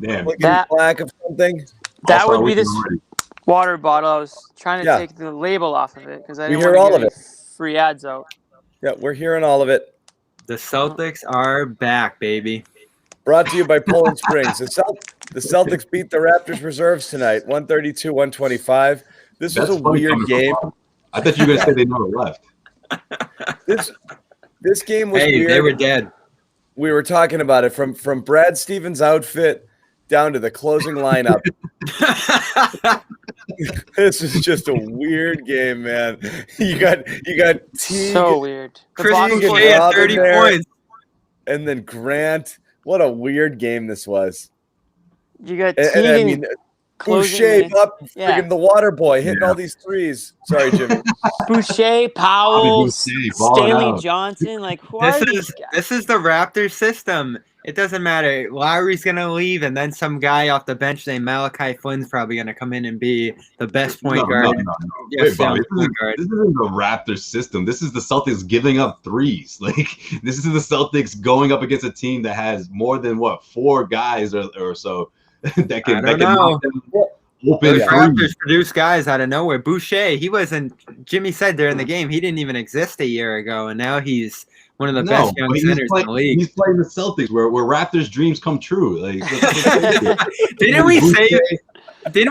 Damn. Like a black of something. That would be this water bottle. I was trying to take the label off of it because I didn't want to give any free ads out. Yeah, we're hearing all of it. The Celtics are back, baby. Brought to you by Poland Springs. The Celtics beat the Raptors reserves tonight, 132-125. This was a weird game. I thought you were going to say they never left. This game was weird. They were dead. We were talking about it from Brad Stevens' outfit down to the closing lineup. This is just a weird game, man. You got Teague, so weird. Chris Boucher at 30 points, and then Grant. What a weird game this was. You got Teague. Boucher up, freaking the water boy, hitting all these threes. Sorry, Jimmy. Boucher, Powell, Stanley Johnson. Like, who are these guys? This is the Raptors system. It doesn't matter. Lowry's going to leave, and then some guy off the bench named Malachi Flynn's probably going to come in and be the best point guard. No. Wait, Bobby, this isn't the Raptors system. This is the Celtics giving up threes. Like, this is the Celtics going up against a team that has more than, 4 guys or so that can knock them open. Those Raptors produce guys out of nowhere. Boucher, he wasn't – Jimmy said during the game he didn't even exist a year ago, and now he's – one of the best young centers in the league. He's playing the Celtics, where Raptors' dreams come true. Like, didn't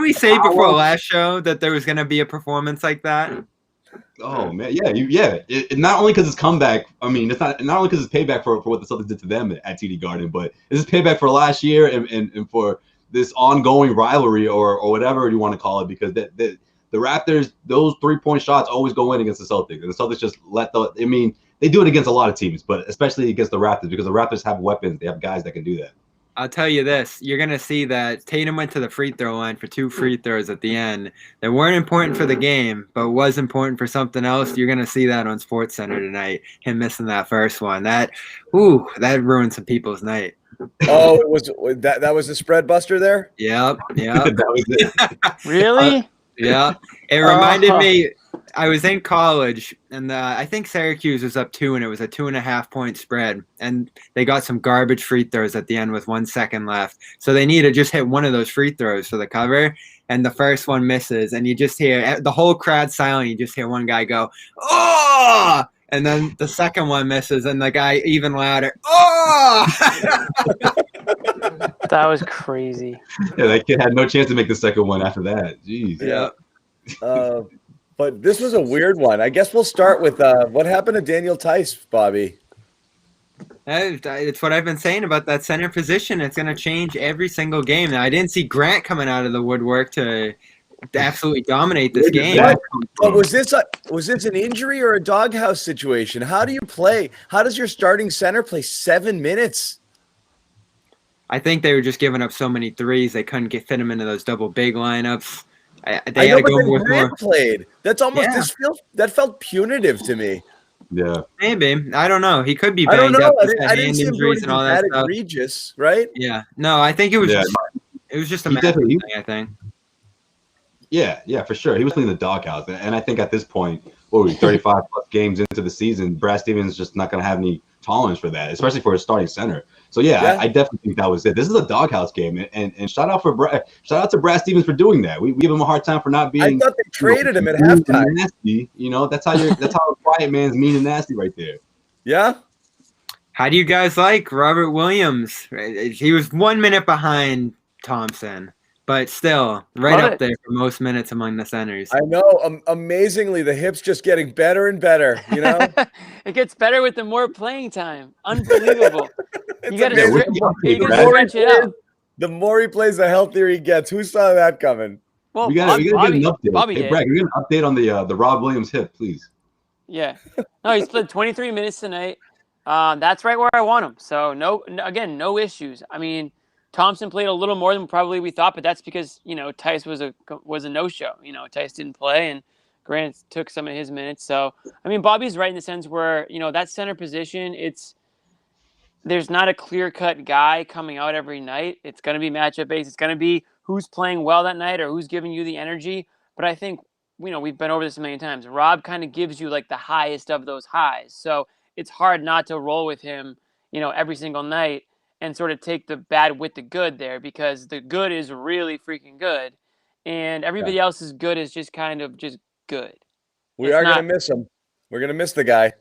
we say before last show that there was going to be a performance like that? Oh man, yeah. Not only because it's comeback. I mean, it's not only because it's payback for what the Celtics did to them at TD Garden, but this is payback for last year and for this ongoing rivalry or whatever you want to call it. Because the Raptors, those 3-point shots always go in against the Celtics, and the Celtics just let the. I mean. They do it against a lot of teams, but especially against the Raptors because the Raptors have weapons. They have guys that can do that. I'll tell you this. You're going to see that Tatum went to the free throw line for 2 free throws at the end that weren't important for the game, but was important for something else. You're going to see that on SportsCenter tonight, him missing that first one. That ruined some people's night. Oh, it was that was the spread buster there? Yep. That was it. Really? Yeah. It reminded me – I was in college, and I think Syracuse was up 2, and it was a 2.5-point spread. And they got some garbage free throws at the end with 1 second left. So they need to just hit one of those free throws for the cover. And the first one misses, and you just hear the whole crowd silent. You just hear one guy go, "Oh!" And then the second one misses, and the guy even louder, "Oh!" That was crazy. Yeah, that kid had no chance to make the second one after that. Jeez. Yeah. But this was a weird one. I guess we'll start with what happened to Daniel Tice, Bobby. It's what I've been saying about that center position. It's going to change every single game. Now, I didn't see Grant coming out of the woodwork to absolutely dominate this game. But was this an injury or a doghouse situation? How do you play? How does your starting center play 7 minutes? I think they were just giving up so many threes they couldn't fit them into those double big lineups. They had to go with more. Played. That's almost that felt punitive to me. Yeah, maybe. I don't know. He could be banged up with hand injuries and all that stuff. Egregious, right? Yeah. No, I think it was. It was just a mental thing. I think. Yeah, for sure. He was playing the doghouse, and I think at this point, 35 plus games into the season, Brad Stevens is just not going to have any tolerance for that, especially for a starting center. So I definitely think that was it. This is a doghouse game, and shout out to Brad Stevens for doing that. We give him a hard time for not being. I thought they traded him at halftime. Nasty, that's how a quiet man's mean and nasty right there. Yeah. How do you guys like Robert Williams? He was 1 minute behind Thompson, but still up there for most minutes among the centers. I know. Amazingly, the hip's just getting better and better. It gets better with the more playing time. Unbelievable. You got to stretch it out. The more he plays, the healthier he gets. Who saw that coming? Well, we got to get an update. Hey, Brad, you're going to update on the Rob Williams hip, please. Yeah. No, he's played 23 minutes tonight. That's right where I want him. So, no issues. I mean, Thompson played a little more than probably we thought, but that's because, Tice was a no-show. Tice didn't play, and Grant took some of his minutes. So, I mean, Bobby's right in the sense where, that center position, there's not a clear-cut guy coming out every night. It's going to be matchup-based. It's going to be who's playing well that night or who's giving you the energy. But I think, we've been over this a million times. Rob kind of gives you, the highest of those highs. So it's hard not to roll with him, every single night. and sort of take the bad with the good there, because the good is really freaking good, and everybody else's good is just kind of just good. We are going to miss him. We're going to miss the guy.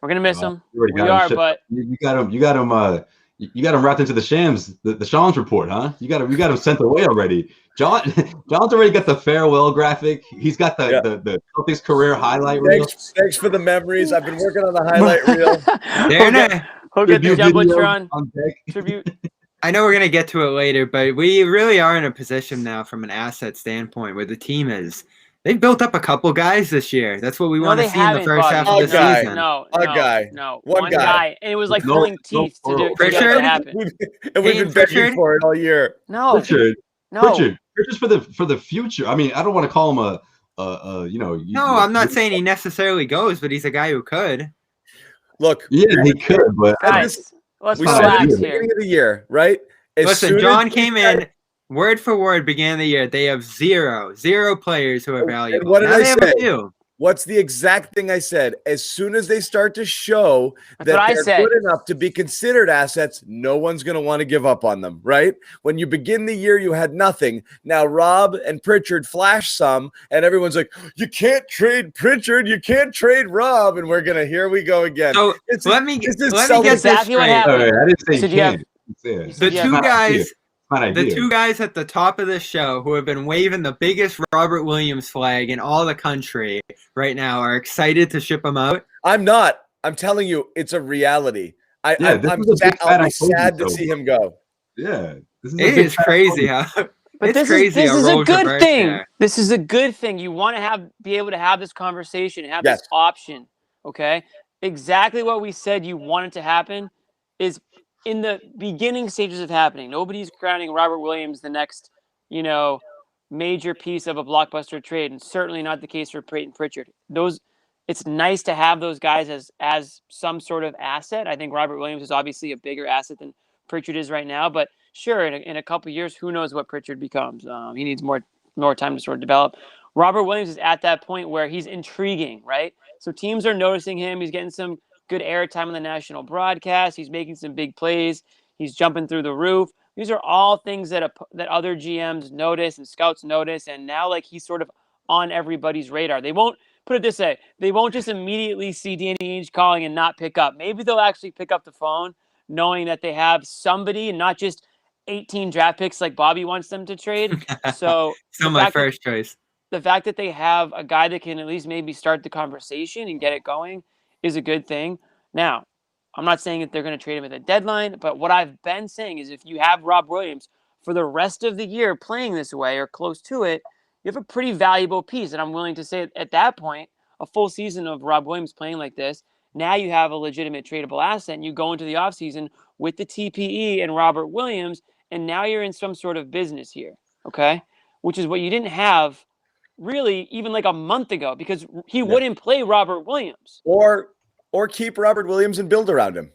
We're going to miss him. We are, but you got him wrapped into the Shams, the Shams report, huh? You got him sent away already. John's already got the farewell graphic. He's got the Celtics career highlight reel. Thanks for the memories. I've been working on the highlight reel. He'll get the Jumbotron tribute. I know we're going to get to it later, but we really are in a position now from an asset standpoint where the team is. They've built up a couple guys this year. That's what we want to see in the first half of the season. One guy. And it was like pulling teeth to do Pritchard? to happen. And we've been begging for it all year. Pritchard's for the future. I mean, I don't want to call him I'm not saying he necessarily goes, but he's a guy who could. Look, he could, but guys, let's we said at the beginning of the year, right? Listen, John came in word for word, beginning of the year. They have zero players who are valuable. What did I say? What's the exact thing I said? As soon as they start to show that they're good enough to be considered assets, no one's going to want to give up on them, right? When you begin the year, you had nothing. Now, Rob and Pritchard flash some, and everyone's like, you can't trade Pritchard, you can't trade Rob, and here we go again. So let me get this exactly what happened. I didn't say can't. The two guys at the top of this show who have been waving the biggest Robert Williams flag in all the country right now are excited to ship him out. I'm not. I'm telling you, it's a reality. I'll be sad to see him go. Yeah. It is crazy, huh? But this is a good thing. There. This is a good thing. You want to be able to have this conversation, have this option, okay? Exactly what we said you wanted to happen is in the beginning stages of happening. Nobody's crowning Robert Williams the next, major piece of a blockbuster trade, and certainly not the case for Peyton Pritchard. It's nice to have those guys as some sort of asset. I think Robert Williams is obviously a bigger asset than Pritchard is right now, but sure, in a couple of years, who knows what Pritchard becomes? He needs more time to sort of develop. Robert Williams is at that point where he's intriguing, right? So teams are noticing him. He's getting some good airtime on the national broadcast. He's making some big plays. He's jumping through the roof. These are all things that other GMs notice and scouts notice, and now he's sort of on everybody's radar. They won't put it this way. They won't just immediately see Danny Ainge calling and not pick up. Maybe they'll actually pick up the phone knowing that they have somebody and not just 18 draft picks like Bobby wants them to trade. So still my first choice. The fact that they have a guy that can at least maybe start the conversation and get it going is a good thing. Now, I'm not saying that they're going to trade him at the deadline, but what I've been saying is if you have Rob Williams for the rest of the year playing this way or close to it, you have a pretty valuable piece. And I'm willing to say at that point, a full season of Rob Williams playing like this, now you have a legitimate tradable asset, and you go into the offseason with the TPE and Robert Williams, and now you're in some sort of business here, okay? Which is what you didn't have really even like a month ago, because he wouldn't play Robert Williams. Or keep Robert Williams and build around him.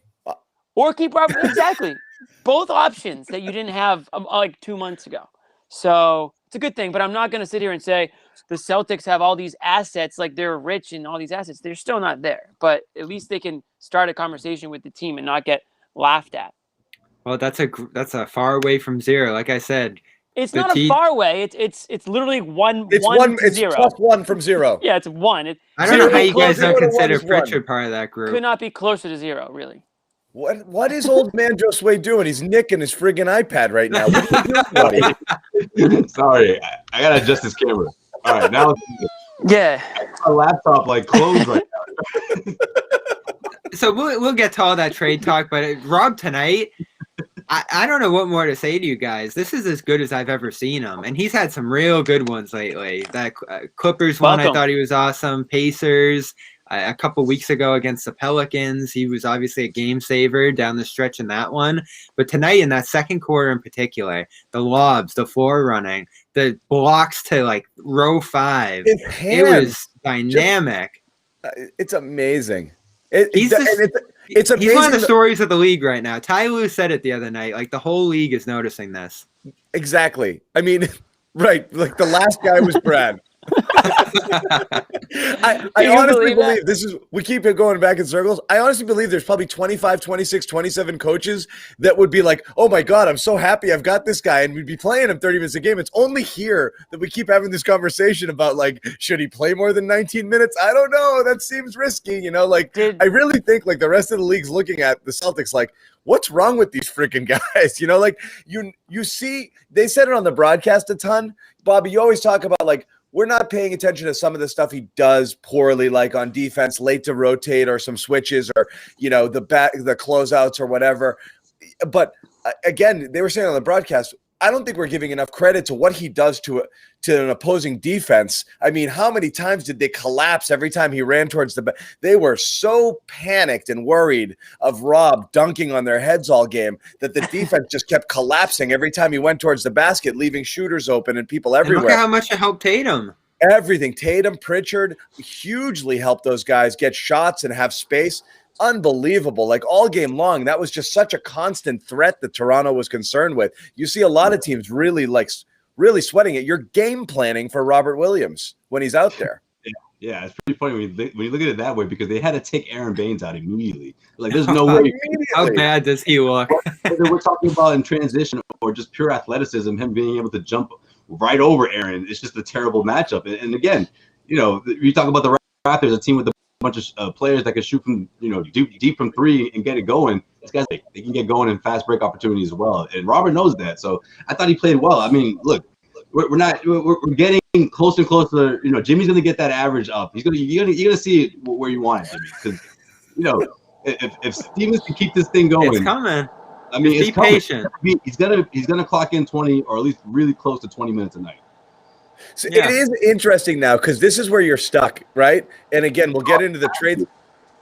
Or keep Robert, exactly. Both options that you didn't have like 2 months ago. So it's a good thing, but I'm not going to sit here and say the Celtics have all these assets, like they're rich and all these assets. They're still not there, but at least they can start a conversation with the team and not get laughed at. Well, that's a far away from zero. Like I said, it's not a far away. It's literally one. It's zero. Plus one from zero. Yeah, it's one. I don't know how you guys don't consider Pritchard part of that group. Could not be closer to zero, really. What is old man Josue doing? He's nicking his friggin' iPad right now. What are you doing, buddy? Sorry, I gotta adjust this camera. All right, now my laptop closed right now. So we'll get to all that trade talk, but Rob tonight. I don't know what more to say to you guys. This is as good as I've ever seen him, and he's had some real good ones lately. That Clippers one, I thought he was awesome. Pacers, a couple weeks ago against the Pelicans, he was obviously a game saver down the stretch in that one. But tonight, in that second quarter in particular, the lobs, the floor running, the blocks to row 5, it was dynamic. It's amazing. He's one of the stories of the league right now. Ty Lue said it the other night. The whole league is noticing this. Exactly. I mean, right. The last guy was Brad. I honestly believe this is, we keep it going back in circles. I honestly believe there's probably 25, 26, 27 coaches that would be like, oh my God, I'm so happy I've got this guy, and we'd be playing him 30 minutes a game. It's only here that we keep having this conversation about, like, should he play more than 19 minutes? I don't know. That seems risky, you know? Like, I really think, like, the rest of the league's looking at the Celtics like, what's wrong with these freaking guys? You know, like, you see, they said it on the broadcast a ton. Bobby, you always talk about, like, we're not paying attention to some of the stuff he does poorly, like on defense, late to rotate or some switches or, you know, the closeouts or whatever. But again, they were saying on the broadcast, I don't think we're giving enough credit to what he does to an opposing defense. I mean, how many times did they collapse every time he ran towards the They were so panicked and worried of Rob dunking on their heads all game that the defense just kept collapsing every time he went towards the basket, leaving shooters open and people everywhere. And look at how much it helped Tatum. Everything. Tatum, Pritchard hugely helped those guys get shots and have space. Unbelievable. Like, all game long, that was just such a constant threat that Toronto was concerned with. You see a lot of teams really sweating it. You're game planning for Robert Williams when he's out there. Yeah, it's pretty funny when you look at it that way, because they had to take Aaron Baines out immediately. Like, there's no way. How bad does he look? Whether we're talking about in transition or just pure athleticism, him being able to jump right over Aaron, it's just a terrible matchup. And again, you know, you talk about the Raptors, a team with a bunch of players that can shoot from, you know, deep from three and get it going. These guys, they can get going in fast break opportunities as well. And Robert knows that. So I thought he played well. I mean, look, we're getting closer and closer. You know, Jimmy's going to get that average up. You're gonna see it where you want it, Jimmy. Because, you know, if Stevens can keep this thing going, it's coming. I mean, be patient. He's gonna clock in 20 or at least really close to 20 minutes a night. So It is interesting now, because this is where you're stuck, right? And again, we'll get into the trade.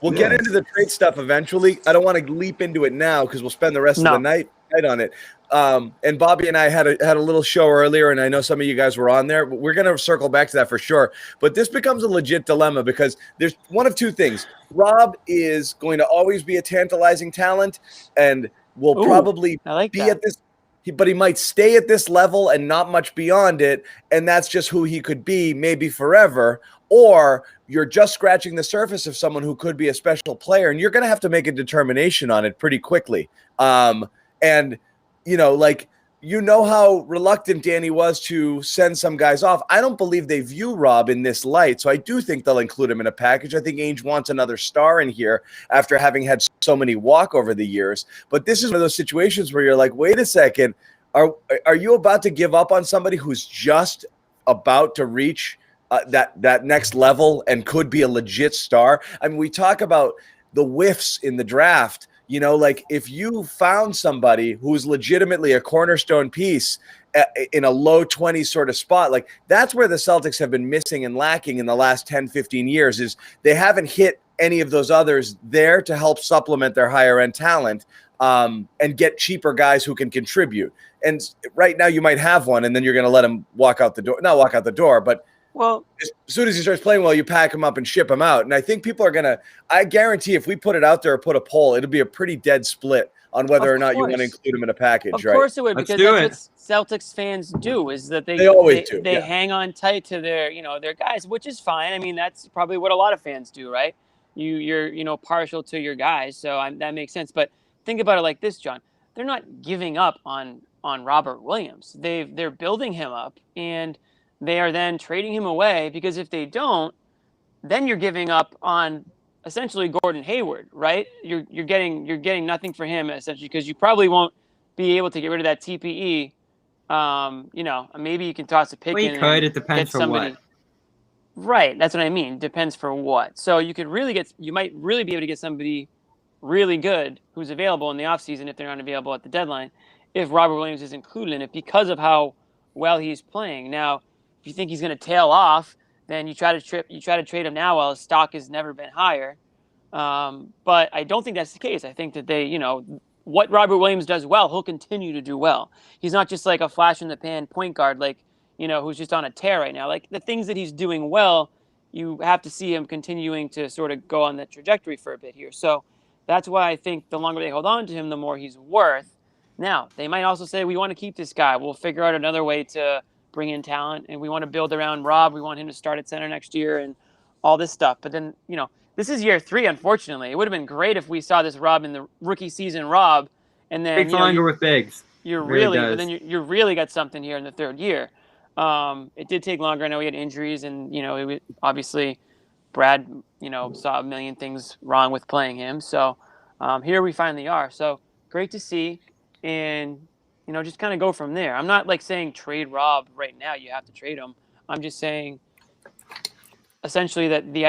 We'll get into the trade stuff eventually. I don't want to leap into it now because we'll spend the rest of the night on it. And Bobby and I had a little show earlier, and I know some of you guys were on there. But we're going to circle back to that for sure. But this becomes a legit dilemma because there's one of two things. Rob is going to always be a tantalizing talent and will probably be at this. But he might stay at this level and not much beyond it, and that's just who he could be, maybe forever. Or you're just scratching the surface of someone who could be a special player, and you're going to have to make a determination on it pretty quickly. And, you know, like, you know how reluctant Danny was to send some guys off. I don't believe they view Rob in this light, so I do think they'll include him in a package. I think Ainge wants another star in here after having had so many walk over the years. But this is one of those situations where you're like, wait a second, are you about to give up on somebody who's just about to reach that next level and could be a legit star? I mean, we talk about the whiffs in the draft. You know, like, if you found somebody who's legitimately a cornerstone piece in a low 20s sort of spot, like, that's where the Celtics have been missing and lacking in the last 10, 15 years, is they haven't hit any of those others there to help supplement their higher end talent and get cheaper guys who can contribute. And right now you might have one, and then you're going to let him walk out the door, not walk out the door, but as soon as he starts playing well, you pack him up and ship him out. And I think people are going to – I guarantee if we put it out there or put a poll, it'll be a pretty dead split on whether or not you want to include him in a package, right? Of course it would, because that's what Celtics fans do, is that they always do. They hang on tight to their guys, which is fine. I mean, that's probably what a lot of fans do, right? You're partial to your guys, so that makes sense. But think about it like this, John. They're not giving up on Robert Williams. They're building him up, and they are then trading him away, because if they don't, then you're giving up on essentially Gordon Hayward, right? You're getting nothing for him, essentially, because you probably won't be able to get rid of that TPE. Maybe you can toss a pick in. It depends for what. Right, that's what I mean. Depends for what. So you might really be able to get somebody really good who's available in the offseason if they're not available at the deadline, if Robert Williams is included in it, because of how well he's playing. Now, if you think he's going to tail off, then you try to trade him now while his stock has never been higher. But I don't think that's the case. I think that what Robert Williams does well, he'll continue to do well. He's not just like a flash in the pan point guard, like, who's just on a tear right now. Like, the things that he's doing well, you have to see him continuing to sort of go on that trajectory for a bit here. So that's why I think the longer they hold on to him, the more he's worth. Now, they might also say, we want to keep this guy. We'll figure out another way to bring in talent, and we want to build around Rob. We want him to start at center next year and all this stuff. But then, this is year 3, unfortunately. It would have been great if we saw this Rob in the rookie season Rob, and then takes longer with bigs. You really got something here in the 3rd year. It did take longer. I know he had injuries, and obviously Brad, saw a million things wrong with playing him. So here we finally are. So great to see, and just kind of go from there. I'm not saying trade Rob right now. You have to trade him. I'm just saying essentially that the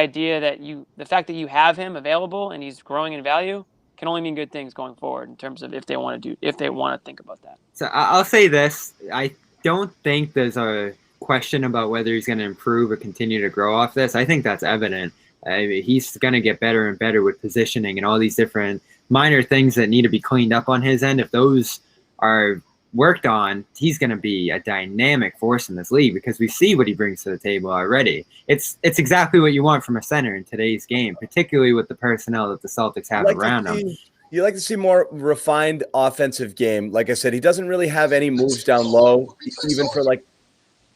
fact that you have him available and he's growing in value can only mean good things going forward in terms of if they want to think about that. So I'll say this. I don't think there's a question about whether he's going to improve or continue to grow off this. I think that's evident. He's going to get better and better with positioning and all these different minor things that need to be cleaned up on his end. If those are worked on, he's going to be a dynamic force in this league because we see what he brings to the table already. It's exactly what you want from a center in today's game, particularly with the personnel that the Celtics have around him. You like to see more refined offensive game. Like I said, he doesn't really have any moves down low, even for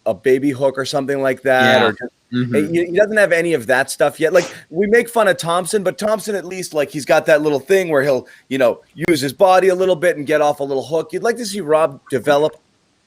a baby hook or something like that. Yeah. Or just, he doesn't have any of that stuff yet. We make fun of Thompson, but Thompson at least he's got that little thing where he'll use his body a little bit and get off a little hook. You'd like to see Rob develop.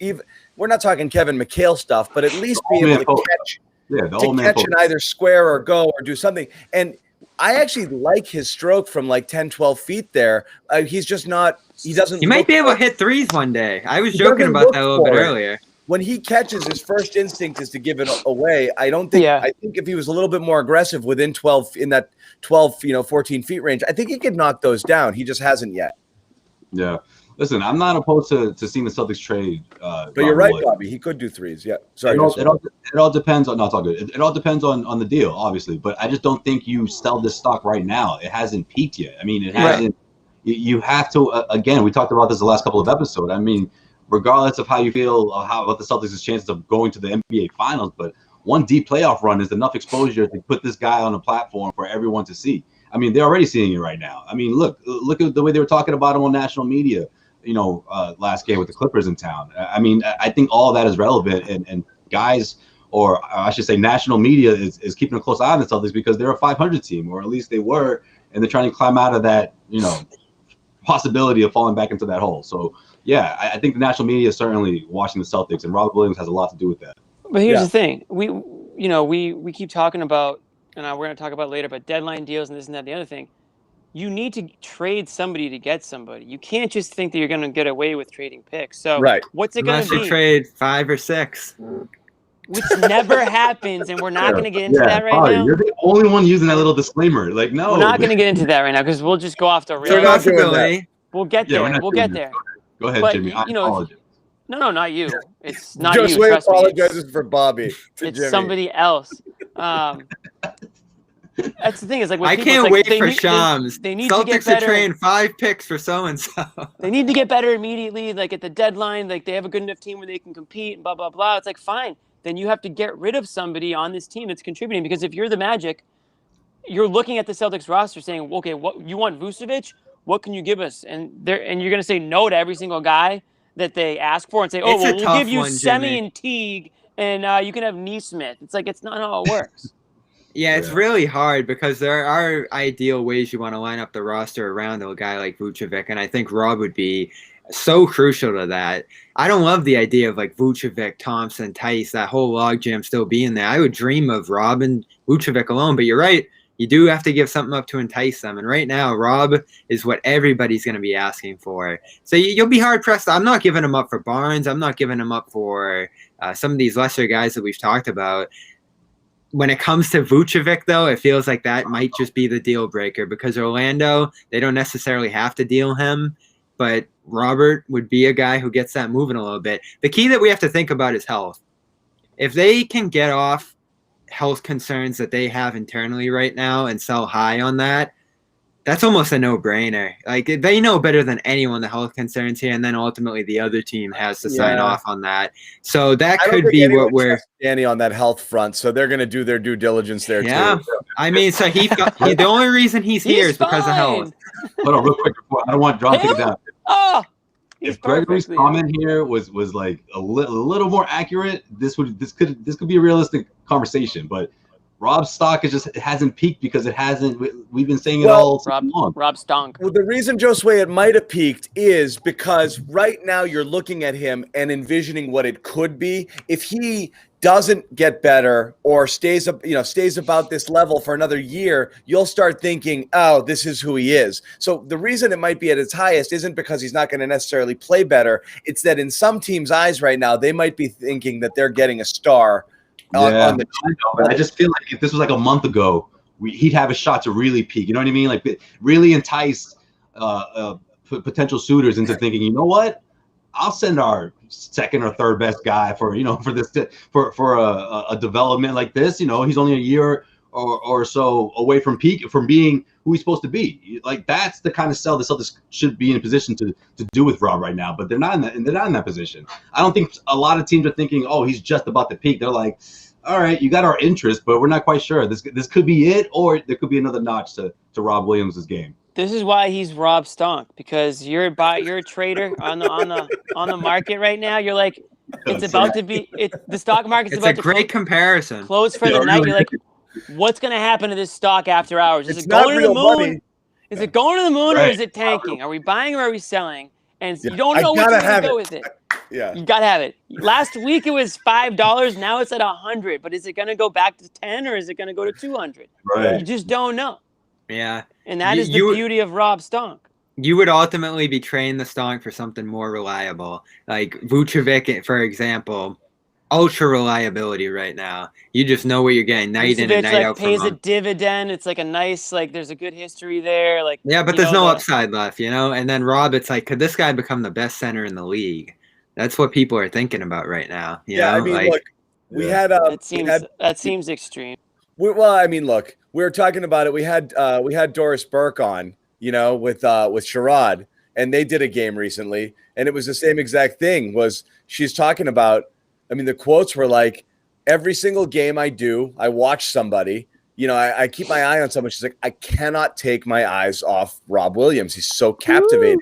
Even we're not talking Kevin McHale stuff, but at least be able to catch. Yeah, catch and either square or go or do something. And I actually like his stroke from 10, 12 feet there. He's just not – he doesn't – He might be able to hit threes one day. I was joking about that a little bit earlier. When he catches, his first instinct is to give it away. I don't think – I think if he was a little bit more aggressive within 12 – in that 12, 14 feet range, I think he could knock those down. He just hasn't yet. Yeah. Listen, I'm not opposed to seeing the Celtics trade. But you're right, Bobby. He could do threes. Yeah. Sorry. It all depends on. No, it's all good. It all depends on the deal, obviously. But I just don't think you sell this stock right now. It hasn't peaked yet. I mean, it hasn't. Right. You have to. Again, we talked about this the last couple of episodes. I mean, regardless of how you feel about the Celtics' chances of going to the NBA Finals, but one deep playoff run is enough exposure to put this guy on a platform for everyone to see. I mean, they're already seeing it right now. I mean, look at the way they were talking about him on national media. Last game with the Clippers in town. I mean, I think all of that is relevant, and guys, or I should say national media is keeping a close eye on the Celtics because they're a 500 team, or at least they were, and they're trying to climb out of that, possibility of falling back into that hole. So, yeah, I think the national media is certainly watching the Celtics, and Robert Williams has a lot to do with that. But here's the thing. We keep talking about, and we're going to talk about later, but deadline deals and this and that, the other thing. You need to trade somebody to get somebody. You can't just think that you're going to get away with trading picks. So what's it going to be? Unless you trade 5 or 6. Which never happens, and we're not going to get into that right now. You're the only one using that little disclaimer. No. We're not going to get into that right now because we'll just go off the rails. We'll get there. We'll get there. Go ahead, Jimmy. I apologize. No, not you. It's not you. Josue apologizes for Bobby. It's Jimmy. Somebody else. That's the thing. Is I can't wait for Shams. They need Celtics to get better. Are trading 5 picks for so and so. They need to get better immediately. At the deadline, they have a good enough team where they can compete and blah blah blah. It's fine. Then you have to get rid of somebody on this team that's contributing because if you're the Magic, you're looking at the Celtics roster saying, okay, what you want Vucevic? What can you give us? And you're going to say no to every single guy that they ask for and say, we'll give you Semi and Teague and you can have Neesmith. It's not how it works. Yeah, it's really hard because there are ideal ways you want to line up the roster around a guy like Vucevic, and I think Rob would be so crucial to that. I don't love the idea of Vucevic, Thompson, Tice, that whole logjam still being there. I would dream of Rob and Vucevic alone, but you're right. You do have to give something up to entice them, and right now, Rob is what everybody's going to be asking for. So you'll be hard-pressed. I'm not giving him up for Barnes. I'm not giving him up for some of these lesser guys that we've talked about. When it comes to Vucevic, though, it feels like that might just be the deal breaker because Orlando, they don't necessarily have to deal him, but Robert would be a guy who gets that moving a little bit. The key that we have to think about is health. If they can get off health concerns that they have internally right now and sell high on that, that's almost a no-brainer. They know better than anyone the health concerns here, and then ultimately the other team has to sign off on that. So that could be what we're Danny on that health front. So they're going to do their due diligence there too. I mean, so the only reason he's here is because of health. Hold on, real quick. I don't want John to take it down. if Gregory's comment here was like a little more accurate, this could be a realistic conversation. But Rob's stock hasn't peaked because it hasn't. We've been saying it all long. Rob stunk. Well, the reason, Josue, it might have peaked is because right now you're looking at him and envisioning what it could be if he doesn't get better or stays about this level for another year. You'll start thinking, oh, this is who he is. So the reason it might be at its highest isn't because he's not going to necessarily play better. It's that in some teams' eyes right now, they might be thinking that they're getting a star. I just feel like if this was like a month ago, he'd have a shot to really peak. You know what I mean? Like really entice potential suitors into thinking, you know what? I'll send our second or third best guy for a development like this. You know, he's only a year or so away from being who he's supposed to be. Like that's the kind of sell the Celtics should be in a position to do with Rob right now. But they're not in that position. I don't think a lot of teams are thinking, oh, he's just about to peak. They're like, all right, you got our interest, but we're not quite sure. This could be it, or there could be another notch to Rob Williams' game. This is why he's Rob Stonk, because you're a trader on the market right now. You're like, it's about to be the stock market's about to close for the night. You're like, what's going to happen to this stock after hours? Is it going to the moon? Money. Is it going to the moon, or is it tanking? Are we buying or are we selling? And you don't know which way to go with it. Yeah, you gotta have it. Last week it was $5. Now it's at $100. But is it going to go back to 10 or is it going to go to 200? Right. You just don't know. Yeah. And that is the beauty of Rob Stonk. You would ultimately be trading the Stonk for something more reliable. Like Vucevic, for example, ultra reliability right now. You just know what you're getting night in and night out. Pays a dividend. It's like a nice, there's a good history there. But there's no upside left, And then Rob, it's like, could this guy become the best center in the league? That's what people are thinking about right now. You know? I mean, look, we had that seems extreme. Well, I mean, look, we were talking about it. We had Doris Burke on, with Sherrod, and they did a game recently, and it was the same exact thing. She's talking about? I mean, the quotes were like, every single game I do, I watch somebody. I keep my eye on someone. She's like, I cannot take my eyes off Rob Williams. He's so captivating.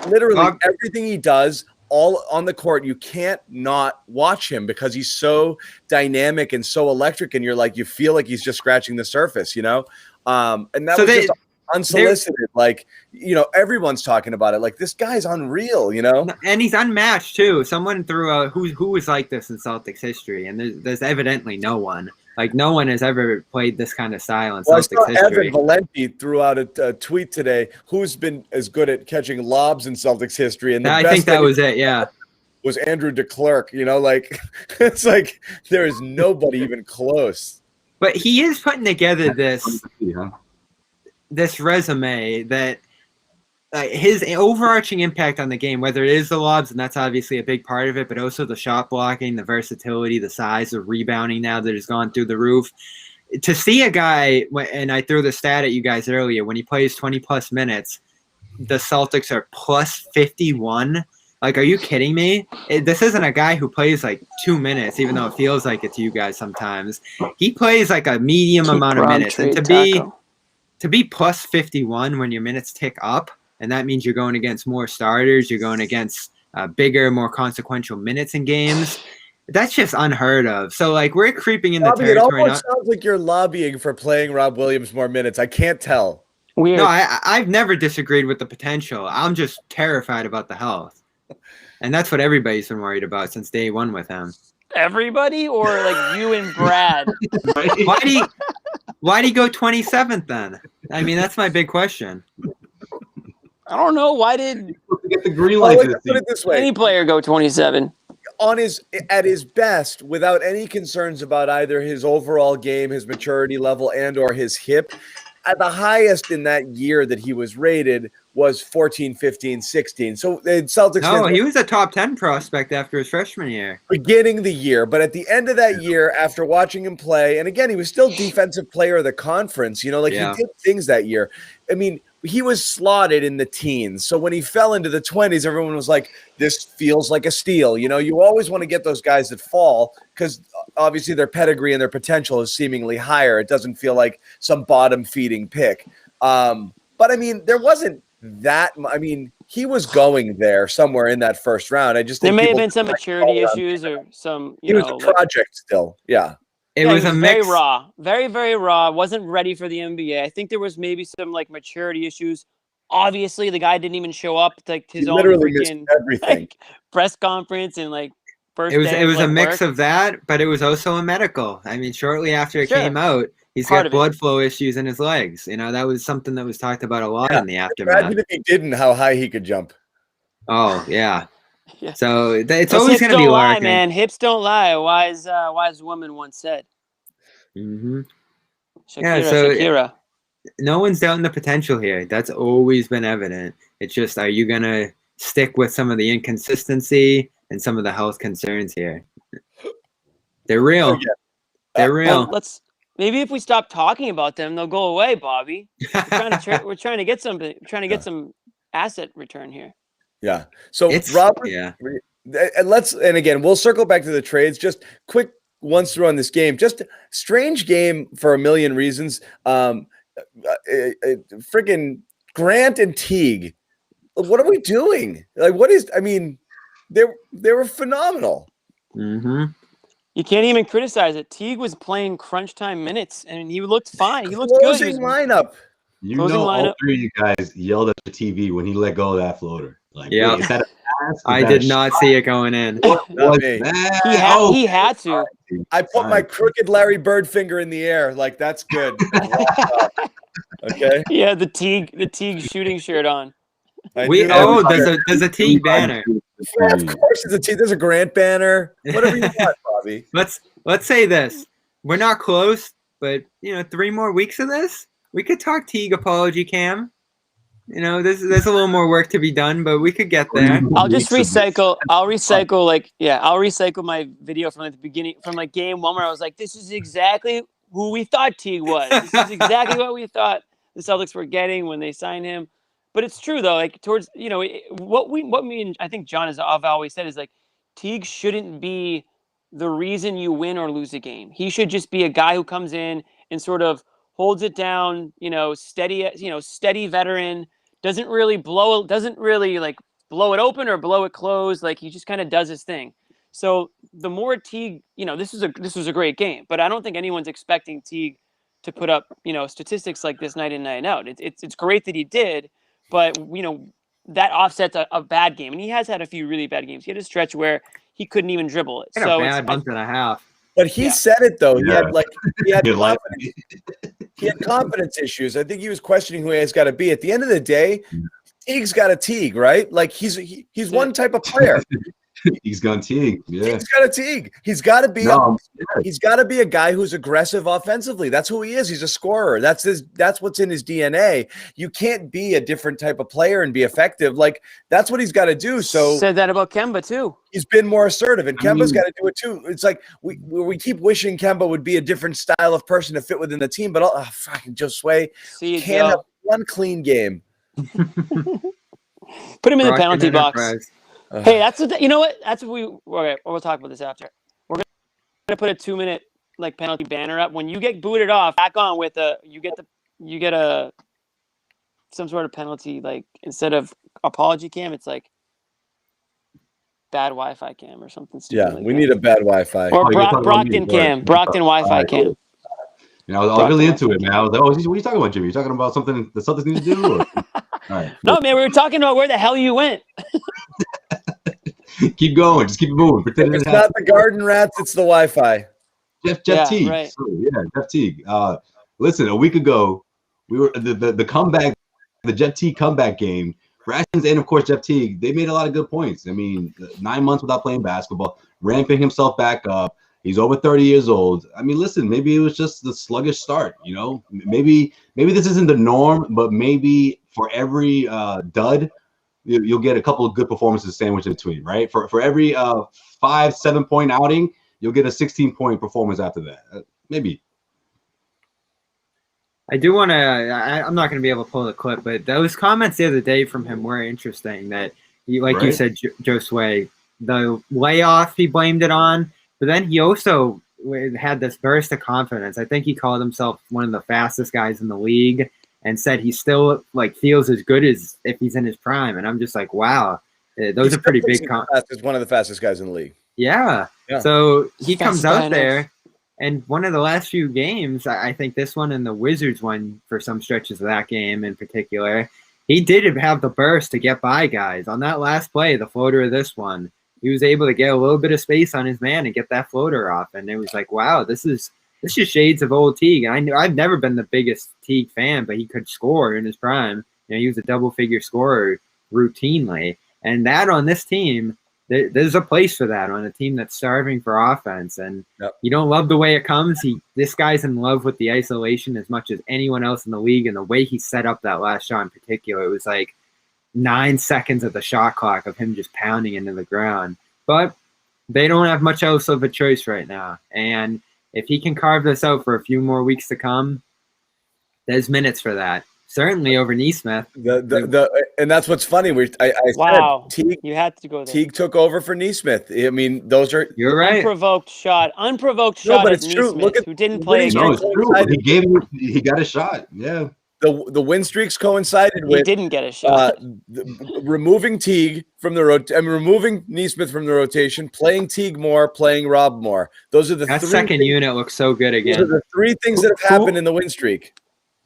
Literally everything he does. All on the court, you can't not watch him because he's so dynamic and so electric, and you feel like he's just scratching the surface, and that was just unsolicited. Everyone's talking about it. Like, this guy's unreal, and he's unmatched too. Someone threw out who was like this in Celtics history, and there's evidently no one. No one has ever played this kind of style in Celtics history. Evan Valenti threw out a tweet today. Who's been as good at catching lobs in Celtics history? And I think that was it. Yeah, was Andrew DeClercq. It's like there is nobody even close. But he is putting together this resume that his overarching impact on the game, whether it is the lobs, and that's obviously a big part of it, but also the shot blocking, the versatility, the size, the rebounding now that has gone through the roof. To see a guy, and I threw the stat at you guys earlier, when he plays 20-plus minutes, the Celtics are plus 51. Are you kidding me? This isn't a guy who plays 2 minutes, even though it feels like it to you guys sometimes. He plays a medium amount of minutes. And to be plus 51 when your minutes tick up, and that means you're going against more starters. You're going against bigger, more consequential minutes in games. That's just unheard of. So, we're creeping in the territory. It almost sounds like you're lobbying for playing Rob Williams more minutes. I can't tell. Weird. No, I've never disagreed with the potential. I'm just terrified about the health. And that's what everybody's been worried about since day one with him. Everybody, or you and Brad? Why'd he go 27th then? I mean, that's my big question. I don't know. Why did get the green light? Put it this way: any player go 27 at his best, without any concerns about either his overall game, his maturity level, and/or his hip. At the highest in that year that he was rated was 14, 15, 16. So the Celtics. No, he was a top 10 prospect after his freshman year. Beginning the year, but at the end of that year, after watching him play, and again, he was still defensive player of the conference. He did things that year. I mean, he was slotted in the teens. So when he fell into the 20s, everyone was like, this feels like a steal. You always want to get those guys that fall because obviously their pedigree and their potential is seemingly higher. It doesn't feel like some bottom feeding pick. But I mean, there wasn't he was going there somewhere in that first round. I just think there may have been some maturity issues or some. He was a project still. Yeah. It was a very mix. raw, very, very raw. Wasn't ready for the NBA. I think there was maybe some maturity issues. Obviously, the guy didn't even show up to his own freaking everything press conference and first. It was a mix of that, but it was also a medical. I mean, shortly after it came out, he's got blood flow issues in his legs. That was something that was talked about a lot in the aftermath. Imagine if he didn't, how high he could jump. Oh yeah. Yeah. So it's always going to be lie, lurking. Man. Hips don't lie. A wise woman once said. Mm-hmm. Shakira. No one's doubting the potential here. That's always been evident. It's just, are you going to stick with some of the inconsistency and some of the health concerns here? They're real. They're real. Maybe if we stop talking about them, they'll go away, Bobby. We're trying to get some asset return here. Yeah. So Robert, and again, we'll circle back to the trades. Just quick once through on this game. Just strange game for a million reasons. Freaking Grant and Teague. What are we doing? They were phenomenal. Mm-hmm. You can't even criticize it. Teague was playing crunch time minutes, and he looked fine. He looked good. Closing lineup. All three of you guys yelled at the TV when he let go of that floater. Yeah, I did not see it going in. He had to. I put my crooked Larry Bird finger in the air. That's good. Okay. Yeah, the Teague shooting shirt on. There's a Teague banner. Yeah, of course, there's a Teague. There's a Grant banner. Whatever you want, Bobby. Let's say this. We're not close, but 3 more weeks of this, we could talk Teague apology cam. There's a little more work to be done, but we could get there. I'll recycle my video from the beginning, from game 1, where I was like, this is exactly who we thought Teague was. This is exactly what we thought the Celtics were getting when they signed him. But it's true though, towards what me and I think John have always said is Teague shouldn't be the reason you win or lose a game. He should just be a guy who comes in and sort of holds it down, steady veteran, doesn't really blow it open or blow it closed. He just kind of does his thing. So the more Teague, this was a great game, but I don't think anyone's expecting Teague to put up, statistics like this night in, night out. It's great that he did, but that offsets a bad game. And he has had a few really bad games. He had a stretch where he couldn't even dribble it. So a bad month and a half. But he said it though. He had confidence. He had confidence issues. I think he was questioning who he's got to be. At the end of the day, Teague's got a Teague, right? He's one type of player. He's gone Teague. Yeah. He's got a Teague. He's got to be. He's got to be a guy who's aggressive offensively. That's who he is. He's a scorer. That's what's in his DNA. You can't be a different type of player and be effective. That's what he's got to do. So said that about Kemba too. He's been more assertive, and Kemba's got to do it too. It's we keep wishing Kemba would be a different style of person to fit within the team, but fucking Josue can't have one clean game. Put him in the penalty box. Hey, that's what That's what we'll talk about this after. We're gonna put a 2-minute penalty banner up. When you get booted off, back on with you get some sort of penalty, instead of apology cam, it's bad Wi-Fi cam or something stupid. Yeah, we need a bad Wi-Fi. Or Brockton cam, Brockton Wi-Fi cam. I was really into it, man. I was like, what are you talking about, Jimmy? You talking about something the Celtics need to do? Or? All right. No, man, we were talking about where the hell you went. Keep going. Just keep it moving. Pretend it's not the garden rats. It's the Wi-Fi. Jeff Teague. Right. So, Jeff Teague. Listen, a week ago, we were the comeback, the Jeff Teague comeback game. Rations and, of course, Jeff Teague, they made a lot of good points. 9 months without playing basketball, ramping himself back up. He's over 30 years old. Listen, maybe it was just the sluggish start, Maybe this isn't the norm, but maybe for every dud, you'll get a couple of good performances sandwiched in between, right? For every 5-7 point outing, you'll get a 16-point performance after that. Maybe. I do want to. I'm not going to be able to pull the clip, but those comments the other day from him were interesting. That you said, Josue, the layoff he blamed it on, but then he also had this burst of confidence. I think he called himself one of the fastest guys in the league, and said he still like feels as good as if he's in his prime. And I'm just like, wow, those are pretty big. He's one of the fastest guys in the league. Yeah. So he comes out there, and one of the last few games, I think this one and the Wizards one for some stretches of that game in particular, he did have the burst to get by guys. On that last play, the floater of this one, he was able to get a little bit of space on his man and get that floater off. And it was like, wow, this is shades of old Teague. And I've never been the biggest Teague fan, but he could score in his prime. He was a double-figure scorer routinely. And that on this team, there's a place for that on a team that's starving for offense. And you don't love the way it comes. This guy's in love with the isolation as much as anyone else in the league. And the way he set up that last shot in particular, it was like 9 seconds of the shot clock of him just pounding into the ground. But they don't have much else of a choice right now. And if he can carve this out for a few more weeks to come, there's minutes for that. Certainly over Nesmith. And that's what's funny. I wow, said Teague, you had to go there. Teague took over for Nesmith. I mean, those are you're right. Unprovoked shot. No, but it's true. Nesmith, Look at who didn't play. No, it's true. He got a shot. Yeah. The win streaks coincided with. He didn't get a shot. Removing Teague from the removing Nesmith from the rotation, playing Teague more, playing Rob more. Those are the that second unit looks so good again. Those are the three things that have happened in the win streak.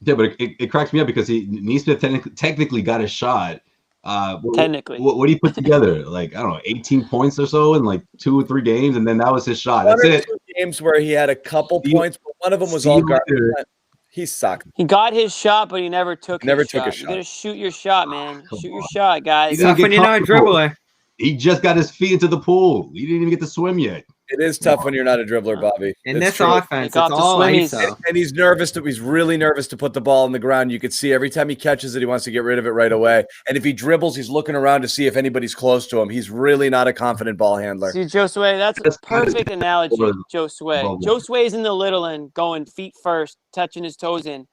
Yeah, but it cracks me up because Nesmith technically got a shot. Technically. What do you put together? Like, I don't know, 18 points or so in like 2 or 3 games, and then that was his shot. That's it. 2 games where he had a couple points, but one of them was all garbage. He sucked. He got his shot, but he never took a shot. You gotta shoot your shot, man. Shoot your shot, guys. Tough when you're not a dribbler. He just got his feet into the pool. He didn't even get to swim yet. It is tough when you're not a dribbler, Bobby. In this offense, it's all ISO. And he's nervous. He's really nervous to put the ball on the ground. You could see every time he catches it, he wants to get rid of it right away. And if he dribbles, he's looking around to see if anybody's close to him. He's really not a confident ball handler. See, Josue, that's a perfect analogy, Josue. Josue's in the little end, going feet first, touching his toes in.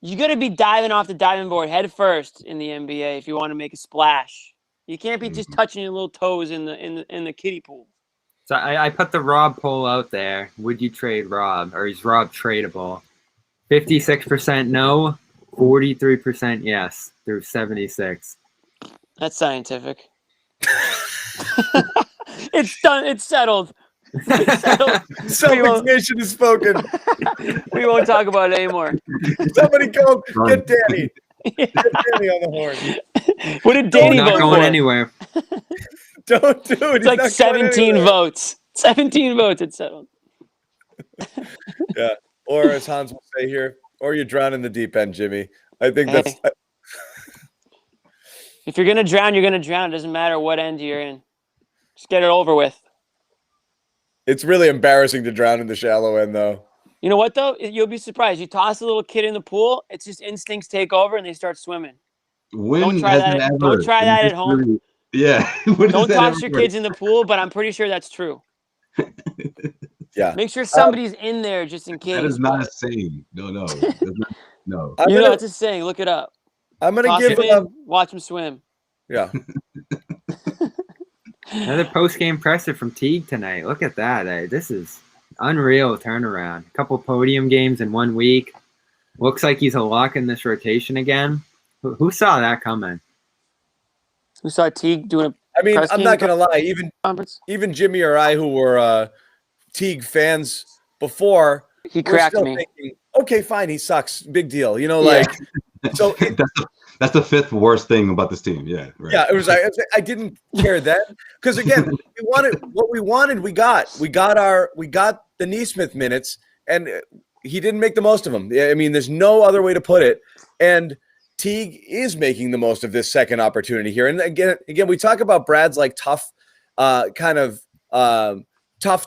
You got to be diving off the diving board head first in the NBA if you want to make a splash. You can't be just touching your little toes in the kiddie pool. So I put the Rob poll out there. Would you trade Rob, or is Rob tradable? 56% no, 43% yes through 76. That's scientific. It's done. It's settled. Celtics Nation has spoken. We won't talk about it anymore. Somebody go get Danny. Get Danny on the horn. What did Danny vote for? Not going anywhere. Don't do it. It's like 17 votes. 17 votes. It's settled. Yeah. Or as Hans will say here, or you drown in the deep end, Jimmy. I think that's. If you're gonna drown, you're gonna drown. It doesn't matter what end you're in. Just get it over with. It's really embarrassing to drown in the shallow end, though. You know what, though? You'll be surprised. You toss a little kid in the pool, it's just instincts take over and they start swimming. Don't try that at home. Yeah. Don't toss your kids in the pool, but I'm pretty sure that's true. Yeah. Make sure somebody's in there just in case. That is not a saying. No. No. It's a saying. Look it up. I'm going to give watch him swim. Yeah. Another post-game presser from Teague tonight. Look at that. This is unreal turnaround. A couple podium games in 1 week. Looks like he's a lock in this rotation again. Who saw that coming? Who saw Teague doing a I mean, I'm not going to lie. Even Jimmy or I, who were Teague fans before, he cracked me. Thinking, okay, fine, he sucks. Big deal. So that's the 5th worst thing about this team. Yeah. Right. Yeah, it was. I didn't care then because again, we wanted what we wanted. We got the Nesmith minutes, and he didn't make the most of them. I mean, there's no other way to put it. And Teague is making the most of this second opportunity here. And again, we talk about Brad's like tough, tough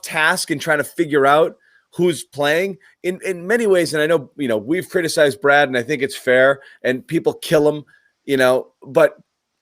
task in trying to figure out who's playing in many ways. And I know, we've criticized Brad and I think it's fair and people kill him, but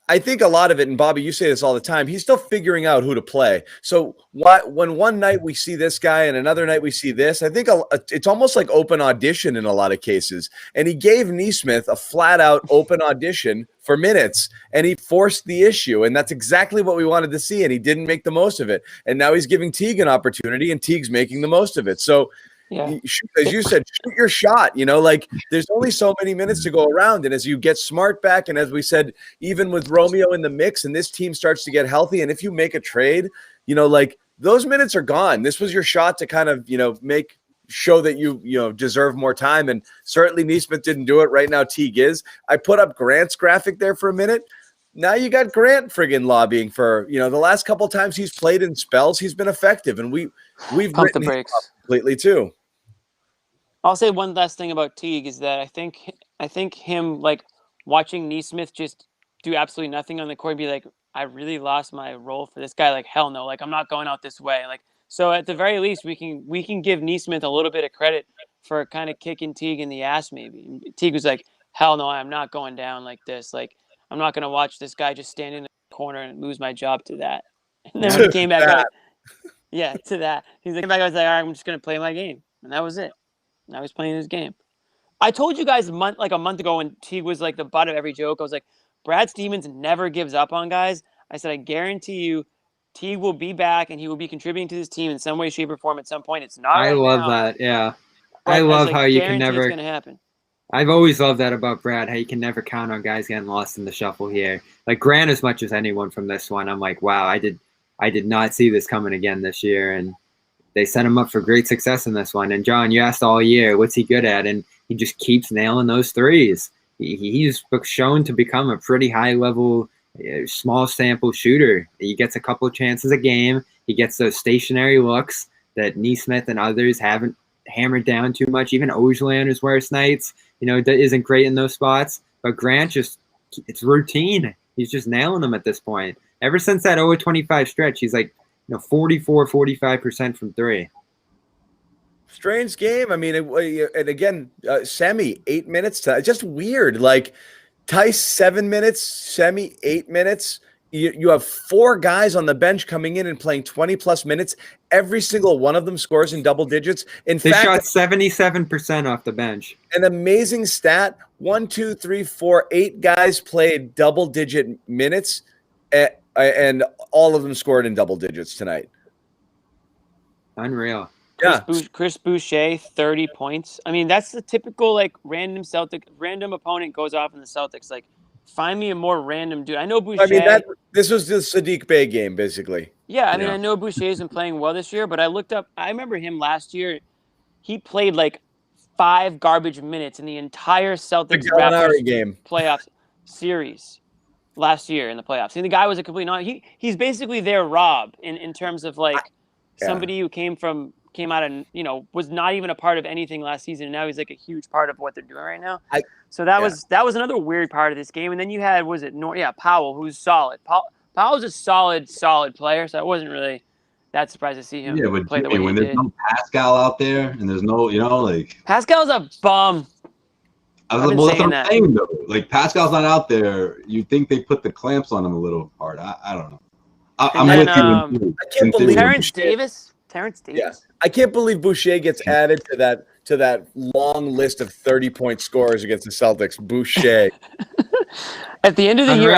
I think a lot of it, and Bobby, you say this all the time, he's still figuring out who to play. So when one night we see this guy and another night we see this, I think it's almost like open audition in a lot of cases. And he gave Nesmith a flat out open audition for minutes and he forced the issue. And that's exactly what we wanted to see. And he didn't make the most of it. And now he's giving Teague an opportunity and Teague's making the most of it. So as you said, shoot your shot. Like there's only so many minutes to go around. And as you get Smart back, and as we said, even with Romeo in the mix and this team starts to get healthy, and if you make a trade, like those minutes are gone. This was your shot to kind of, show that you deserve more time. And certainly Neesmith didn't do it. Right now, Teague is. I put up Grant's graphic there for a minute. Now you got Grant friggin' lobbying for, the last couple times he's played in spells, he's been effective. And we've pumped the brakes completely too. I'll say one last thing about Teague is that I think him like watching Neesmith just do absolutely nothing on the court and be like, I really lost my role for this guy. Like, hell no, like I'm not going out this way. Like, so at the very least, we can give Neesmith a little bit of credit for kind of kicking Teague in the ass. Maybe Teague was like, hell no, I'm not going down like this. Like, I'm not going to watch this guy just stand in the corner and lose my job to that. And then when he came back, to that. He's like, I was like, all right, I'm just going to play my game. And that was it. Now he's playing his game. I told you guys a month ago when Teague was like the butt of every joke, I was like, Brad Stevens never gives up on guys. I said, I guarantee you, Teague will be back and he will be contributing to this team in some way, shape, or form at some point. It's not. I love that. Yeah. I love how you can never. It's going to happen. I've always loved that about Brad, how you can never count on guys getting lost in the shuffle here. Like Grant, as much as anyone from this one, I'm like, wow, I did not see this coming again this year. And they set him up for great success in this one. And John, you asked all year, what's he good at? And he just keeps nailing those threes. He's shown to become a pretty high-level, small sample shooter. He gets a couple of chances a game. He gets those stationary looks that Neesmith and others haven't hammered down too much. Even Ojeley on his worst nights, isn't great in those spots. But Grant it's routine. He's just nailing them at this point. Ever since that 0-25 stretch, he's like, 44-45% from three. Strange game. I mean, and again, Semi 8 minutes. Just weird. Like Tice 7 minutes, Semi 8 minutes. You have 4 guys on the bench coming in and playing 20+ minutes. Every single one of them scores in double digits. In fact, they shot 77% off the bench. An amazing stat. 1, 2, 3, 4, 8 guys played double-digit minutes, and all of them scored in double digits tonight. Unreal. Yeah. Chris Boucher, 30 points. I mean, that's the typical random opponent goes off in the Celtics. Like, find me a more random dude. I know Boucher. I mean, this was the Sadiq Bey game, basically. Yeah, I mean, I know Boucher's been playing well this year, but I looked up. I remember him last year. He played 5 garbage minutes in the entire Celtics Raptors game playoff series last year in the playoffs. And the guy was a complete he's basically their Rob in terms of somebody who came out and was not even a part of anything last season, and now he's a huge part of what they're doing right now. So that was another weird part of this game. And then you had Powell, who's solid. Powell's a solid player, so I wasn't really that surprised to see him play the way he did. When there's no Pascal out there and there's no Pascal's a bum. That's what I'm saying though. Pascal's not out there. You think they put the clamps on him a little hard. I don't know. I'm with you. I can't believe Terrence Davis. Yeah. I can't believe Boucher gets added to that long list of 30-point scorers against the Celtics. Boucher. At the end of the year,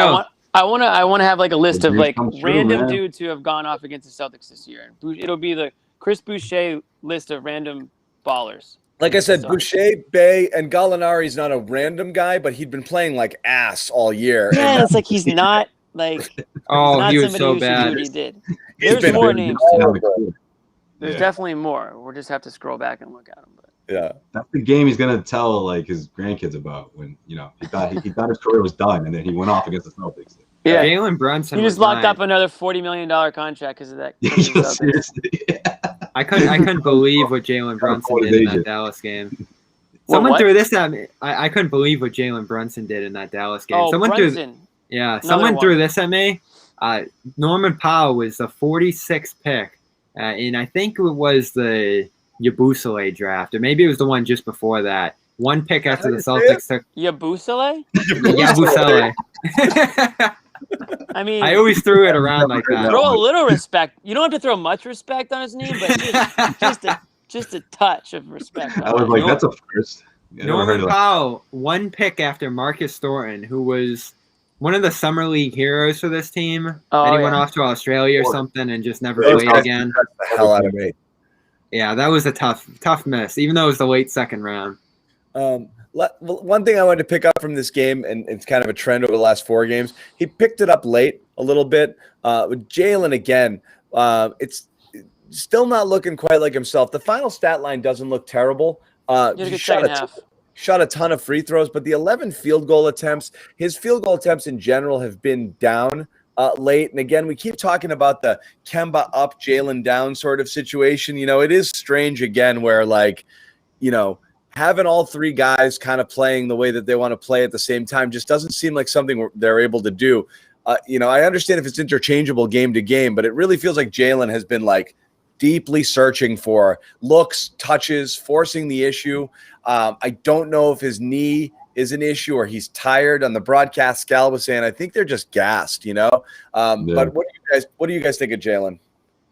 I want to have a list of random dudes who have gone off against the Celtics this year. It'll be the Chris Boucher list of random ballers. Like I said, Boucher, Bey, and Gallinari's not a random guy, but he'd been playing ass all year. Yeah, it's he's not oh, he was so bad. He did. There's more names. There's definitely more. We'll just have to scroll back and look at them. But yeah, that's the game he's gonna tell his grandkids about when he thought his career was done, and then he went off against the Celtics. Yeah, Jalen Brunson. He just locked up another $40 million contract because of that. Seriously, I couldn't believe what Jalen Brunson did in that Dallas game. Someone threw this at me. I couldn't believe what Jalen Brunson did in that Dallas game. Oh, Brunson. Someone threw this at me. Norman Powell was the 46th pick, and I think it was the Yabusele draft, or maybe it was the one just before that. One pick after the Celtics took Yabusele. Yabusele. I mean, I always threw it around like that. Throw a little respect. You don't have to throw much respect on his name, but just a touch of respect. I was that's a first. Norman Powell, one pick after Marcus Thornton, who was one of the summer league heroes for this team. Then he went off to Australia or something and just never played again. The hell out of me. Yeah, that was a tough miss, even though it was the late second round. One thing I wanted to pick up from this game, and it's kind of a trend over the last 4 games, he picked it up late a little bit. With Jalen, again, it's still not looking quite like himself. The final stat line doesn't look terrible. He shot a ton of free throws, but the 11 field goal attempts, his field goal attempts in general have been down late. And again, we keep talking about the Kemba up, Jalen down sort of situation. It is strange again where having all 3 guys kind of playing the way that they want to play at the same time just doesn't seem like something they're able to do. I understand if it's interchangeable game to game, but it really feels like Jalen has been deeply searching for looks, touches, forcing the issue. I don't know if his knee is an issue or he's tired. On the broadcast, Scal was saying, I think they're just gassed, Yeah. But what do you guys think of Jalen?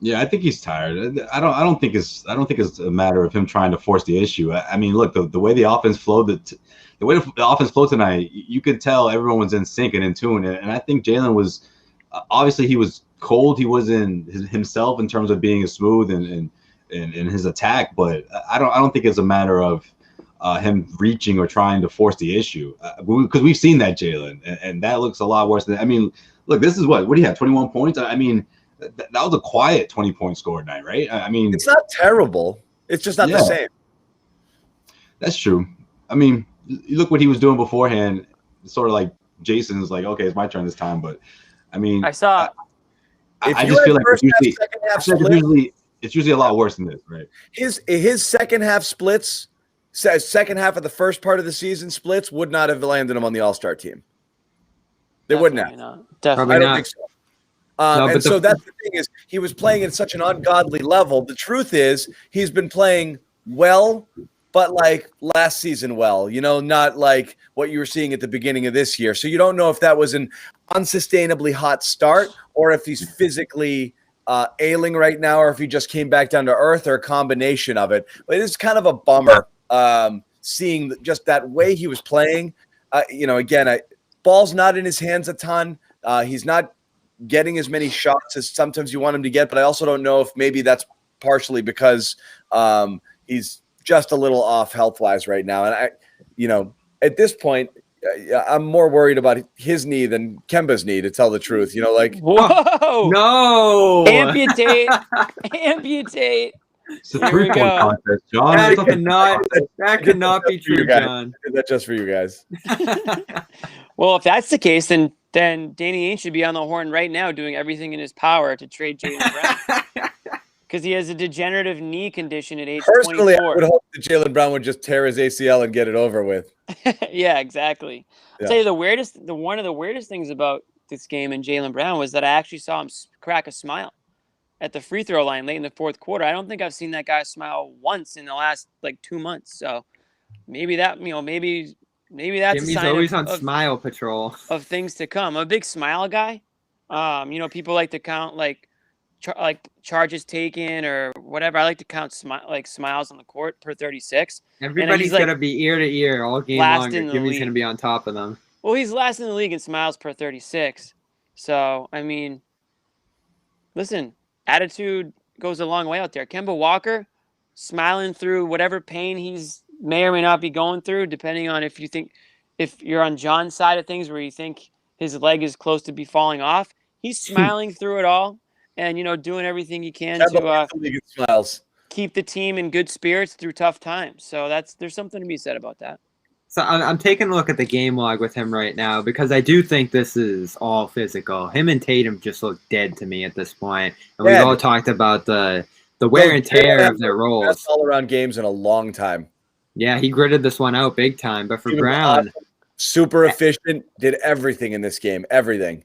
Yeah, I think he's tired. I don't think it's a matter of him trying to force the issue. I mean, look, the way the offense flowed, the way the offense flowed tonight, you could tell everyone was in sync and in tune. And I think Jalen was obviously he was cold. He wasn't himself in terms of being smooth and in his attack. But I don't think it's a matter of him reaching or trying to force the issue, because we've seen that Jalen, and that looks a lot worse than. I mean, look, this is what do you have? 21 points. I mean, that was a quiet 20-point score night, right? I mean, it's not terrible. It's just not the same. That's true. I mean, you look what he was doing beforehand. It's sort of like Jason's like, okay, it's my turn this time. But I mean, I saw. I just feel like it's usually a lot worse than this, right? His second half splits, second half of the first part of the season splits would not have landed him on the All-Star team. They wouldn't have. Definitely I don't think so. So that's the thing is he was playing at such an ungodly level. The truth is he's been playing well, but last season well, not like what you were seeing at the beginning of this year. So you don't know if that was an unsustainably hot start or if he's physically ailing right now or if he just came back down to earth or a combination of it. But it is kind of a bummer seeing just that way he was playing. Again, ball's not in his hands a ton. He's not getting as many shots as sometimes you want him to get, but I also don't know if maybe that's partially because he's just a little off health-wise right now. And at this point, I'm more worried about his knee than Kemba's knee, to tell the truth. Whoa, no, amputate. It's a 3-point contest, John. That cannot be true, John. I did that just for you guys. Well, if that's the case, then Danny Ainge should be on the horn right now doing everything in his power to trade Jalen Brown. Because he has a degenerative knee condition at age 24. Personally, I would hope that Jalen Brown would just tear his ACL and get it over with. Yeah, exactly. I'll tell you one of the weirdest things about this game and Jalen Brown was that I actually saw him crack a smile at the free throw line late in the fourth quarter. I don't think I've seen that guy smile once in the last 2 months. So maybe that, maybe that's Jimmy's a sign always of, on smile patrol of things to come. I'm a big smile guy. People like to count charges taken or whatever. I like to count smiles on the court per 36. Everybody's gonna be ear to ear all game long. Jimmy's gonna be on top of them. Well, he's last in the league in smiles per 36. So I mean, listen, attitude goes a long way out there. Kemba Walker smiling through whatever pain he's may or may not be going through, depending on if you're on John's side of things where you think his leg is close to be falling off. He's smiling through it all and, doing everything he can to keep the team in good spirits through tough times. So there's something to be said about that. So I'm taking a look at the game log with him right now because I do think this is all physical. Him and Tatum just look dead to me at this point. And we've all talked about the wear and tear of their roles. Best all-around games in a long time. Yeah, he gritted this one out big time. But for Brown, super efficient, did everything in this game, everything.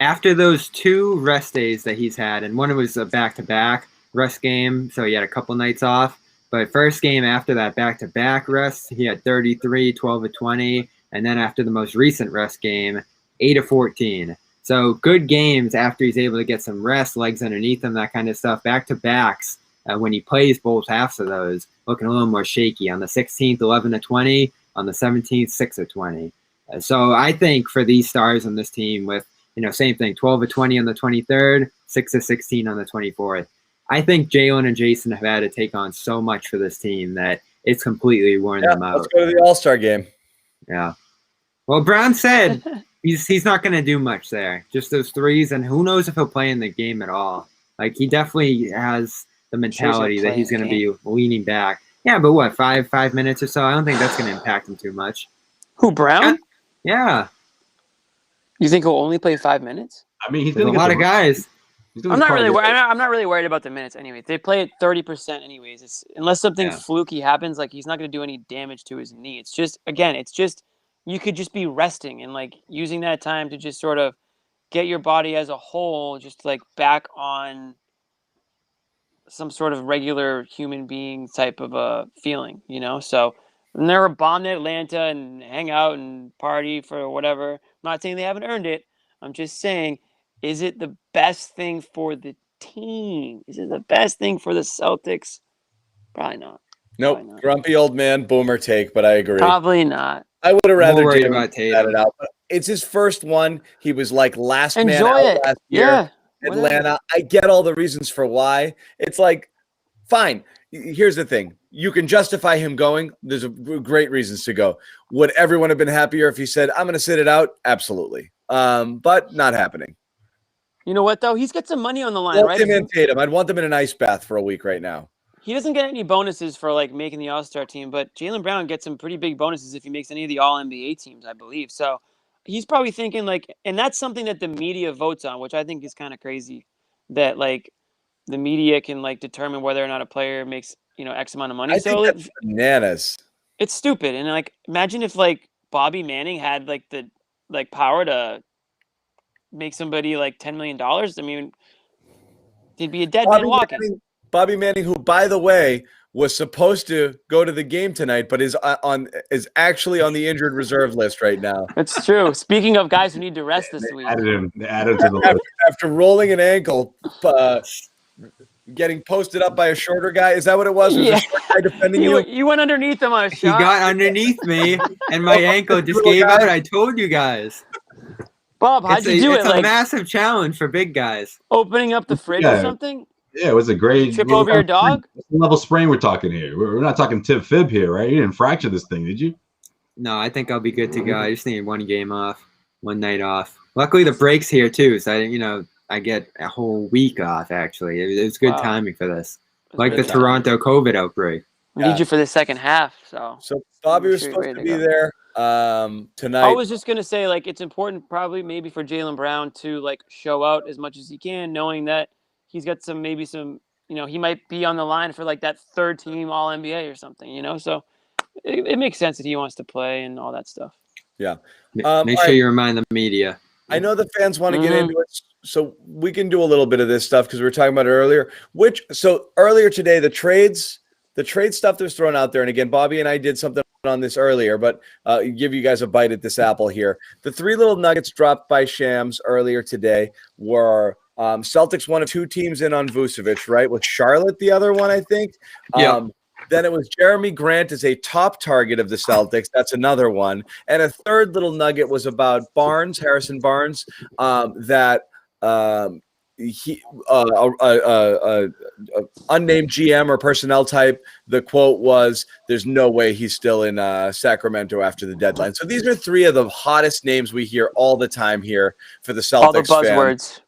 After those 2 rest days that he's had, and one was a back-to-back rest game, so he had a couple nights off. But first game after that back-to-back rest, he had 33, 12 of 20, and then after the most recent rest game, 8 of 14. So good games after he's able to get some rest, legs underneath him, that kind of stuff. Back-to-backs, when he plays both halves of those, looking a little more shaky. On the 16th, 11 of 20. On the 17th, 6 of 20. So I think for these stars on this team with, same thing, 12 of 20 on the 23rd, 6 of 16 on the 24th. I think Jalen and Jason have had to take on so much for this team that it's completely worn them out. Let's go to the All-Star game. Yeah. Well, Brown said he's not going to do much there. Just those threes, and who knows if he'll play in the game at all. Like, he definitely has the mentality that he's going to be leaning back. Yeah, but what, 5 minutes or so? I don't think that's going to impact him too much. Who, Brown? Yeah. You think he'll only play 5 minutes? I mean, he's going to get a lot of guys. I'm not really worried about the minutes anyway. They play at 30% anyways. Unless something fluky happens, like he's not going to do any damage to his knee. It's just you could just be resting and like using that time to just sort of get your body as a whole just like back on some sort of regular human being type of a feeling, you know? So when they're bomb Atlanta and hang out and party for whatever, I'm not saying they haven't earned it. I'm just saying, is it the best thing for the team? Is it the best thing for the Celtics? Probably not. Nope. Grumpy old man boomer take, but I agree. Probably not. I would have rather Jalen had it out. But it's his first one. He was like last man out last year. Atlanta. I get all the reasons for why. It's like, fine. Here's the thing. You can justify him going. There's great reasons to go. Would everyone have been happier if he said, I'm going to sit it out? Absolutely. But not happening. You know what, though? He's got some money on the line, right? Him and Tatum. I'd want them in an ice bath for a week right now. He doesn't get any bonuses for like making the All-Star team, but Jaylen Brown gets some pretty big bonuses if he makes any of the All-NBA teams, I believe. So he's probably thinking like, and that's something that the media votes on, which I think is kind of crazy, that like the media can like determine whether or not a player makes, you know, X amount of money. I think that's bananas. It's stupid. And like, imagine if like Bobby Manning had like the like power to make somebody like $10 million. I mean, he'd be a dead man walking. Bobby Manning, who, by the way, was supposed to go to the game tonight, but is actually on the injured reserve list right now. That's true. Speaking of guys who need to rest this week, added him to the list. After rolling an ankle, getting posted up by a shorter guy. Is that what it was? Was a short guy defending you? You went underneath him on a shot. He got underneath me, and my ankle just gave out. I told you guys. Bob, how'd you do it? It's a massive challenge for big guys. Opening up the fridge or something? Yeah, it was a great trip over your dog. Level sprain we're talking here. We're not talking tib fib here, right? You didn't fracture this thing, did you? No, I think I'll be good to go. I just need one game off, one night off. Luckily, the break's here too, so I get a whole week off. Actually, it was good timing for this, like the Toronto COVID outbreak. We need you for the second half. So Bobby was supposed to be there tonight. I was just gonna say, like, it's important, probably maybe for Jaylen Brown to like show out as much as he can, knowing that he's got some, he might be on the line for like that third team All NBA or something, So it makes sense that he wants to play and all that stuff. Yeah. Make sure you remind the media. I know the fans want to get into it, so we can do a little bit of this stuff because we were talking about it earlier. So earlier today, the trade stuff that was thrown out there, and again, Bobby and I did something on this earlier, but give you guys a bite at this apple here. The three little nuggets dropped by Shams earlier today were Celtics, one of two teams in on Vucevic, right? With Charlotte, the other one, I think. Yeah. Then it was Jerami Grant is a top target of the Celtics. That's another one. And a third little nugget was about Harrison Barnes, that unnamed GM or personnel type. The quote was, "There's no way he's still in Sacramento after the deadline." So these are three of the hottest names we hear all the time here for the Celtics. All the buzzwords.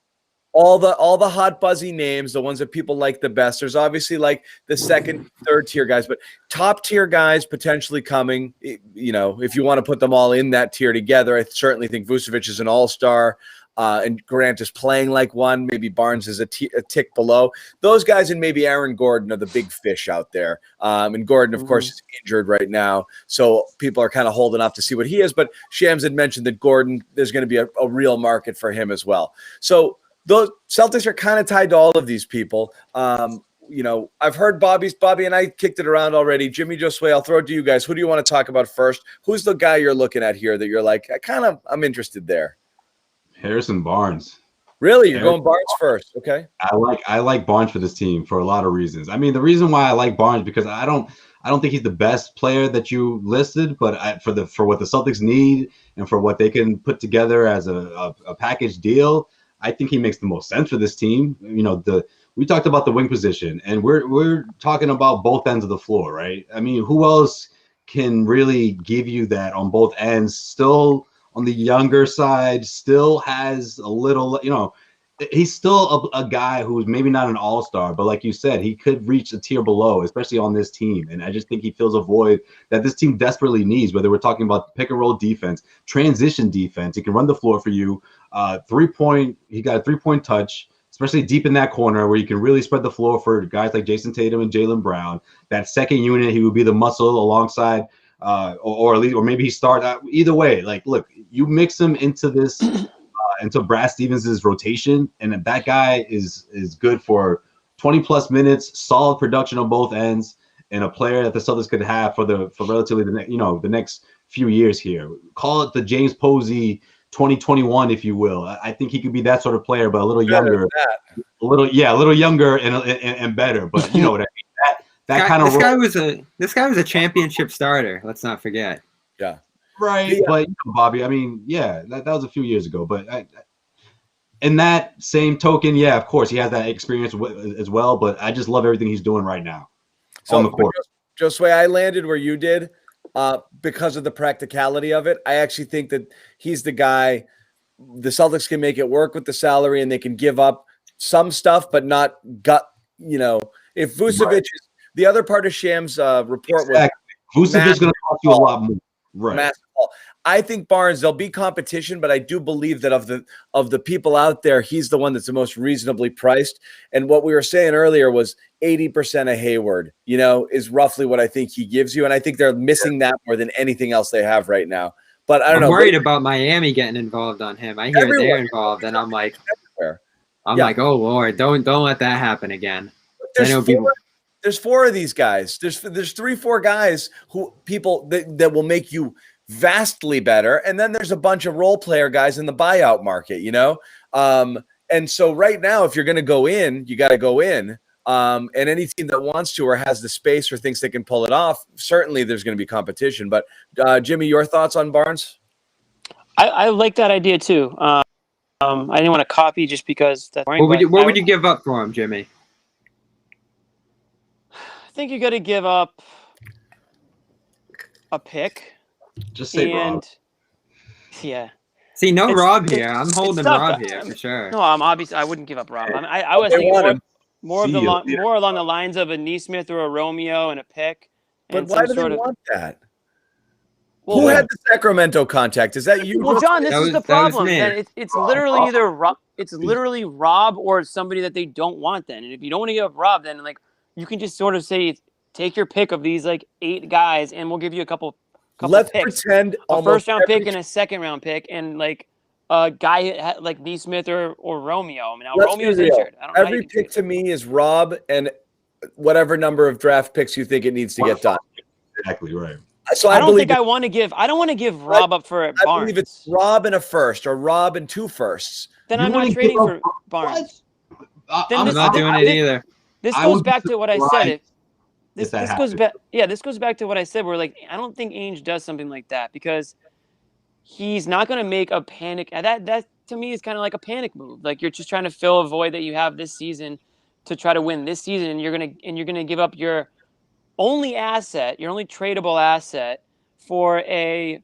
All the hot buzzy names, the ones that people like the best. There's obviously like the second, third tier guys, but top tier guys potentially coming. If you want to put them all in that tier together, I certainly think Vucevic is an all-star, and Grant is playing like one. Maybe Barnes is a tick below. Those guys and maybe Aaron Gordon are the big fish out there. And Gordon, of course, is injured right now, so people are kind of holding off to see what he is. But Shams had mentioned that Gordon, there's going to be a real market for him as well. So those Celtics are kind of tied to all of these people. I've heard Bobby and I kicked it around already. Jimmy, Josue, I'll throw it to you guys. Who do you want to talk about first? Who's the guy you're looking at here that you're like, I'm interested there? Harrison Barnes. Really? You're going Barnes first. Okay. I like Barnes for this team for a lot of reasons. I mean, the reason why I like Barnes, because I don't think he's the best player that you listed, but for what the Celtics need and for what they can put together as a package deal, I think he makes the most sense for this team. we talked about the wing position, and we're talking about both ends of the floor, right? I mean, who else can really give you that on both ends? Still on the younger side, still has a little, he's still a guy who's maybe not an all-star, but like you said, he could reach a tier below, especially on this team. And I just think he fills a void that this team desperately needs, whether we're talking about pick and roll defense, transition defense. He can run the floor for you. He got a 3-point touch, especially deep in that corner where you can really spread the floor for guys like Jason Tatum and Jaylen Brown. That second unit, he would be the muscle alongside, or at least, or maybe he start either way. Like, look, you mix him into this. Into Brad Stevens' rotation, and that guy is good for 20+ minutes, solid production on both ends, and a player that the Celtics could have for relatively the next few years here. Call it the James Posey 2021, if you will. I think he could be that sort of player, but a little younger, a little younger and better. But you know what I mean. That kind of this guy was a championship starter. Let's not forget. Yeah. Right, but Bobby, I mean, that was a few years ago. But in that same token, of course, he has that experience as well. But I just love everything he's doing right now on the court. Just the way I landed where you did, because of the practicality of it, I actually think that he's the guy. The Celtics can make it work with the salary, and they can give up some stuff, but not gut. If Vucevic is the other part of Sham's report, Vucevic is going to cost you a lot more. Right. I think Barnes, there'll be competition, but I do believe that of the people out there, he's the one that's the most reasonably priced. And what we were saying earlier was 80% of Hayward, is roughly what I think he gives you. And I think they're missing that more than anything else they have right now. But I don't know. I'm worried about Miami getting involved on him. I hear they're involved, and I'm like, oh Lord, don't let that happen again. There's 4 of these guys. There's 3-4 guys who people that will make you vastly better. And then there's a bunch of role player guys in the buyout market, And so right now, if you're going to go in, you got to go in. And any team that wants to or has the space or thinks they can pull it off, certainly there's going to be competition. But Jimmy, your thoughts on Barnes? I like that idea too. I didn't want to copy just because that's boring, what would you give up for him, Jimmy? I think you got to give up a pick. Just say Rob. Yeah. See, Rob here. I'm holding Rob here for sure. No, I wouldn't give up Rob. I was thinking more along the lines of a Nesmith or a Romeo and a pick. But why do they want that? Well, who had the Sacramento contact? Is that you? Well, John, this is the problem. It's literally either literally Rob or somebody that they don't want. Then, and if you don't want to give up Rob, then you can just sort of say, take your pick of these 8 guys, and we'll give you a couple Let's picks. Pretend a first-round pick and a second-round pick, and a guy like Nesmith or Romeo. I mean, now Romeo's injured. Every pick to me is Rob and whatever number of draft picks you think it needs to get done. Exactly right. So I don't want to give Rob up for Barnes. I believe it's Rob and a first or Rob and 2 firsts. Then I'm not trading for Barnes. I'm not doing it either. This goes back to what I said. This goes back. Yeah, this goes back to what I said. Where I don't think Ainge does something like that because he's not going to make a panic. That to me is kind of like a panic move. You're just trying to fill a void that you have this season to try to win this season, and you're gonna give up your only asset, your only tradable asset for a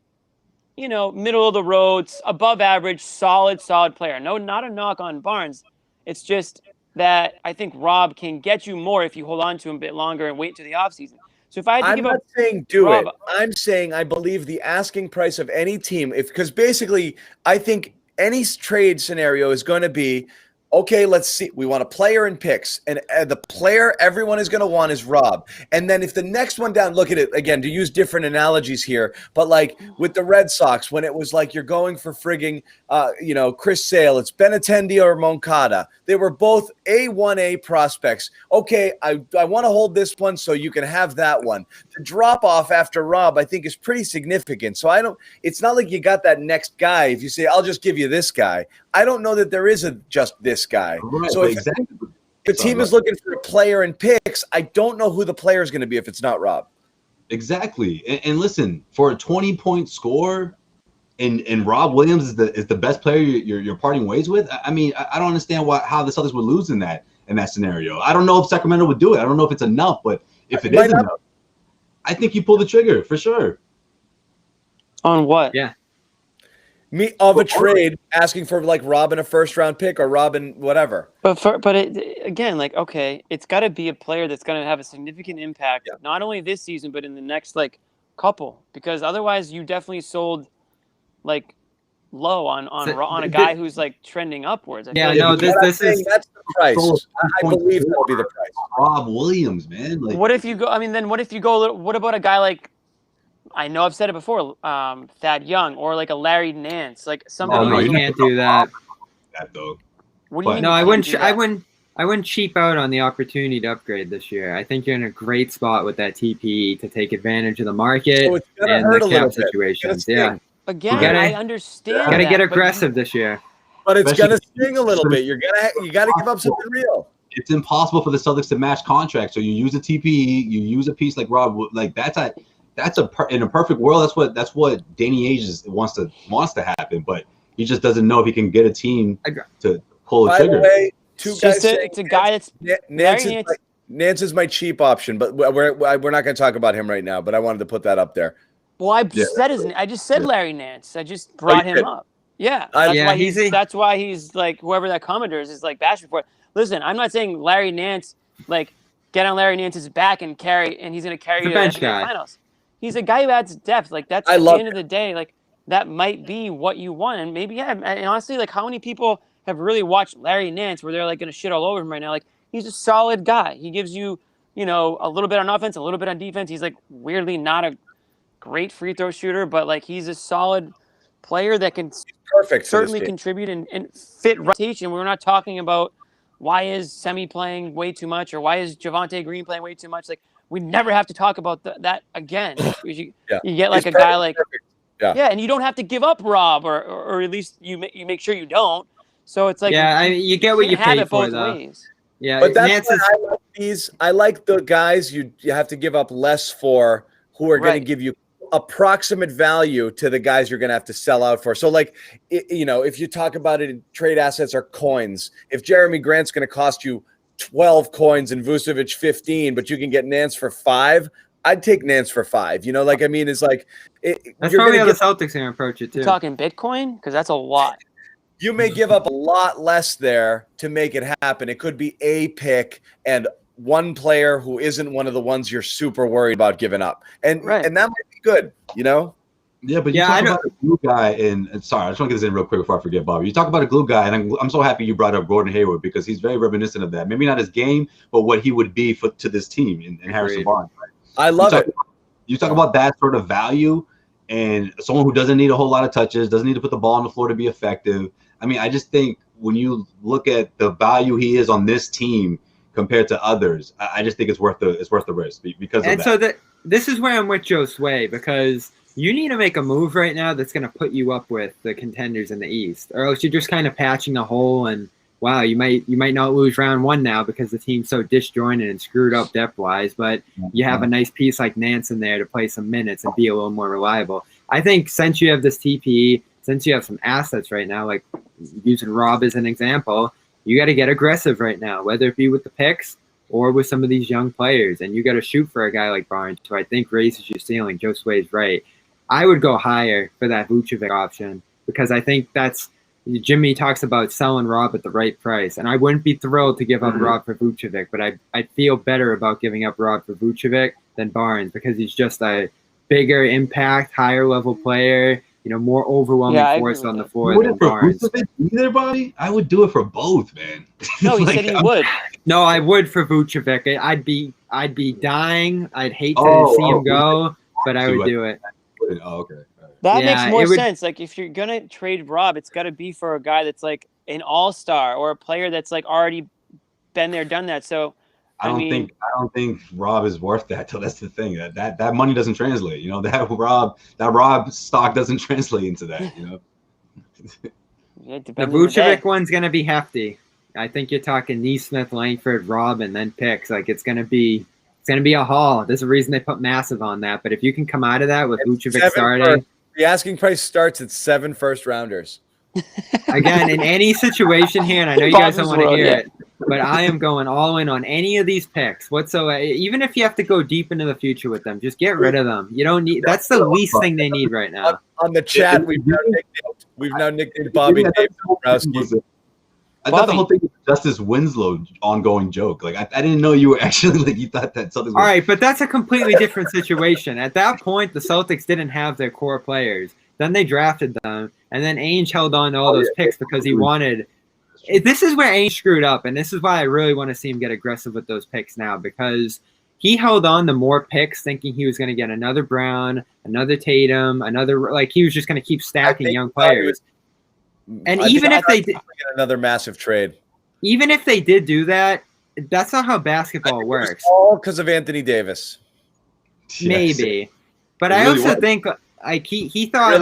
middle of the road, above average, solid player. No, not a knock on Barnes. It's just that I think Rob can get you more if you hold on to him a bit longer and wait to the offseason. So if I had to I'm not saying do Rob, it. I'm saying I believe the asking price of any team, because basically I think any trade scenario is going to be, okay, let's see. We want a player and picks. And the player everyone is going to want is Rob. And then if the next one down, look at it again, to use different analogies here, but with the Red Sox, when it was you're going for frigging, Chris Sale, it's Benintendi or Moncada. They were both A1A prospects. Okay, I want to hold this one so you can have that one. The drop off after Rob, I think, is pretty significant. So it's not like you got that next guy. If you say, I'll just give you this guy, I don't know that there is just this guy. Right, so if the team is looking for a player and picks, I don't know who the player is going to be if it's not Rob. Exactly. And listen, for a 20-point score, and Rob Williams is the best player you're parting ways with. I mean, I don't understand how the Celtics would lose in that. in that scenario. I don't know if Sacramento would do it. I don't know if it's enough, but if it is enough, I think you pull the trigger for sure. On what? Yeah. A trade asking for like Robin a first-round pick or Robin whatever. Again, like, okay, it's got to be a player that's going to have a significant impact, not only this season but in the next like couple, because otherwise you definitely sold like low on a guy who's like trending upwards. This is that's the price. I believe that'll be the price. Rob Williams, man. Like, what if you go? I mean, then what if you go? What about a guy like? I know I've said it before, Thad Young or like a Larry Nance, like somebody. Oh no, you can't do that. That though. What do you mean? No, I wouldn't cheap out on the opportunity to upgrade this year. I think you're in a great spot with that TPE to take advantage of the market and the cap situations. Yeah. Again, I understand. You gotta get aggressive this year. But it's gonna sting a little bit. You gotta give up something real. It's impossible for the Celtics to match contracts. So you use a TPE, you use a piece like Rob. Like in a perfect world. That's what Danny Ainge wants to happen. But he just doesn't know if he can get a team to pull the trigger. By the way, it's a guy that's Nance is my cheap option, but we're not going to talk about him right now. But I wanted to put that up there. Well, I just said Larry Nance. I just brought him up. Yeah, that's why he's like whoever that commenter is like bashing for it. Listen, I'm not saying Larry Nance like get on Larry Nance's back and he's going to carry you to the finals. He's a guy who adds depth. Like that's at the end of the day, like that might be what you want. And maybe and honestly, like how many people have really watched Larry Nance where they're like going to shit all over him right now? Like he's a solid guy. He gives you, a little bit on offense, a little bit on defense. He's like weirdly not a great free throw shooter, but like he's a solid player that can certainly contribute and fit rotation. We're not talking about why is Semi playing way too much or why is Javonte Green playing way too much. Like we never have to talk about that again. You get like a guy like and you don't have to give up Rob or at least you make sure you don't. So it's like you get what you pay for though. Ways. Yeah, but that's why I like these. I like the guys you have to give up less for who are going to give you approximate value to the guys you're going to have to sell out for. So like, if you talk about it, trade assets are coins. If Jerami Grant's going to cost you 12 coins and Vucevic 15, but you can get Nance for 5, I'd take Nance for 5. It's like that's probably how the Celtics are going to approach it too. You're talking Bitcoin? Because that's a lot. You may give up a lot less there to make it happen. It could be a pick and one player who isn't one of the ones you're super worried about giving up. And that might be good, Yeah, but you talk about a glue guy, and sorry, I just want to get this in real quick before I forget, Bobby. You talk about a glue guy, and I'm so happy you brought up Gordon Hayward because he's very reminiscent of that. Maybe not his game, but what he would be to this team in Harrison Barnes. Right? I love it. You talk about that sort of value and someone who doesn't need a whole lot of touches, doesn't need to put the ball on the floor to be effective. I mean, I just think when you look at the value he is on this team compared to others, I just think it's worth the risk because of that. And so this is where I'm with Joe Sway because you need to make a move right now that's going to put you up with the contenders in the East, or else you're just kind of patching a hole. And wow, you might not lose round 1 now because the team's so disjointed and screwed up depth wise. But you have a nice piece like Nance in there to play some minutes and be a little more reliable. I think since you have this TPE, since you have some assets right now, like using Rob as an example, you got to get aggressive right now, whether it be with the picks or with some of these young players. And you got to shoot for a guy like Barnes, who I think raises your ceiling. Joe Sway's right. I would go higher for that Vucevic option because I think that's Jimmy talks about selling Rob at the right price. And I wouldn't be thrilled to give up Rob for Vucevic, but I'd feel better about giving up Rob for Vucevic than Barnes because he's just a bigger impact, higher level player, more overwhelming force on the floor than Barnes. Either, Bobby? I would do it for both, man. No, he said he would. No, I would for Vucevic. I'd be dying. I'd hate to see him go, but I would do it. Oh, okay. That makes more sense. Like if you're gonna trade Rob, it's got to be for a guy that's like an all-star or a player that's like already been there, done that. So I don't think Rob is worth that. So that's the thing. That money doesn't translate. That Rob stock doesn't translate into that. The Vucevic one's gonna be hefty. I think you're talking Neesmith, Langford, Rob, and then picks. Like it's gonna be a haul. There's a reason they put massive on that. But if you can come out of that with Vucevic starting, the asking price starts at 7 first-rounders. Again, in any situation here, and I know you guys don't want to hear it. but I am going all in on any of these picks whatsoever. Even if you have to go deep into the future with them, just get rid of them. You don't need. That's the least thing they need right now. On the chat, we've now nicknamed Bobby David. I thought the whole thing was Justice Winslow ongoing joke. Like I didn't know you were actually like you thought that something. All right, but that's a completely different situation. At that point, the Celtics didn't have their core players. Then they drafted them, and then Ainge held on to all those picks because he wanted. This is where Ainge screwed up, and this is why I really want to see him get aggressive with those picks now, because he held on to more picks thinking he was going to get another Brown, another Tatum, he was just going to keep stacking young players. And even if they did another massive trade, even if they did do that, that's not how basketball works. All because of Anthony Davis. Maybe. But I also think he thought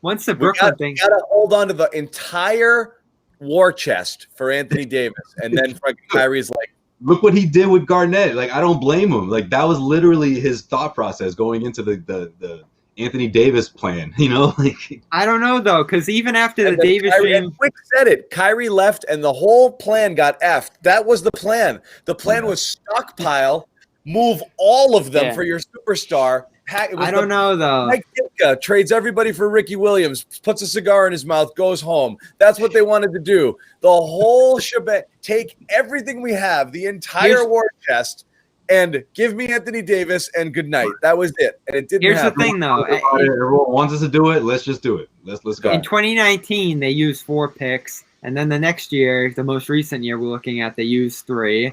once the Brooklyn thing. You got to hold on to the entire war chest for Anthony Davis. And then Kyrie's like, look what he did with Garnett. Like, I don't blame him. Like, that was literally his thought process going into the Anthony Davis plan, like I don't know though, because even after the Davis dream, Quick said it. Kyrie left, and the whole plan got effed. That was the plan. The plan was stockpile, move all of them for your superstar. I don't know though. Mike Ditka trades everybody for Ricky Williams, puts a cigar in his mouth, goes home. That's what they wanted to do. The whole shebang. Take everything we have, the entire war chest. And give me Anthony Davis and good night. That was it. And it didn't Here's happen. the thing, though. Everyone wants us to do it. Let's just do it. Let's go. In 2019, they used 4 picks. And then the next year, the most recent year we're looking at, they used 3.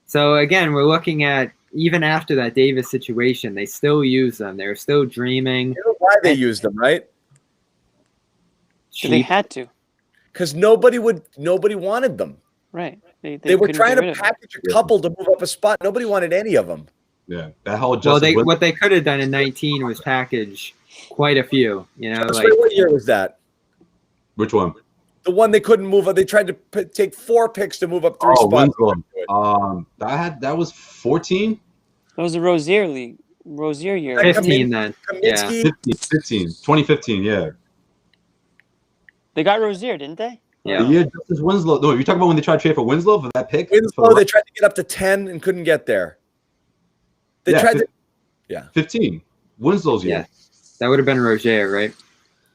So, again, we're looking at, even after that Davis situation, they still use them. They're still dreaming. You know why they used them, right? They had to. Because nobody wanted them. Right. They were trying to package a couple to move up a spot. Nobody wanted any of them. Yeah, that whole what they could have done in 19 was package quite a few. What year was that? Which one? The one they couldn't move up. They tried to take 4 picks to move up 3 spots. That was 14. That was a Rozier year. 15 then. Yeah. 2015. Yeah. They got Rozier, didn't they? Yeah, Justice Winslow. No, you're talking about when they tried to trade for Winslow for that pick? Winslow, they tried to get up to 10 and couldn't get there. They tried to 15. Winslow's year. Yeah. That would have been Rozier, right?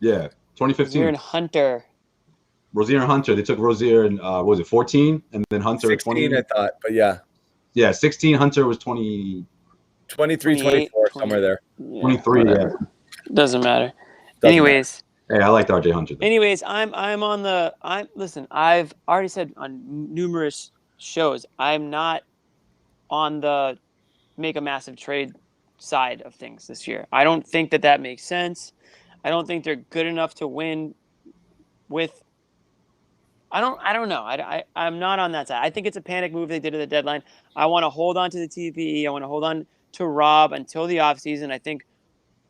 Yeah, 2015. Rozier and Hunter. They took Rozier in, what was it, 14? And then Hunter 16, 20. I thought, but yeah. Yeah, 16. Hunter was 20. 23, 24, somewhere there. 23, yeah. Doesn't matter. Anyways. Hey, I liked RJ Hunter. Anyways, listen, I've already said on numerous shows, I'm not on the make a massive trade side of things this year. I don't think that makes sense. I don't think they're good enough to win with I don't know. I'm not on that side. I think it's a panic move they did at the deadline. I want to hold on to the TPE. I want to hold on to Rob until the offseason. I think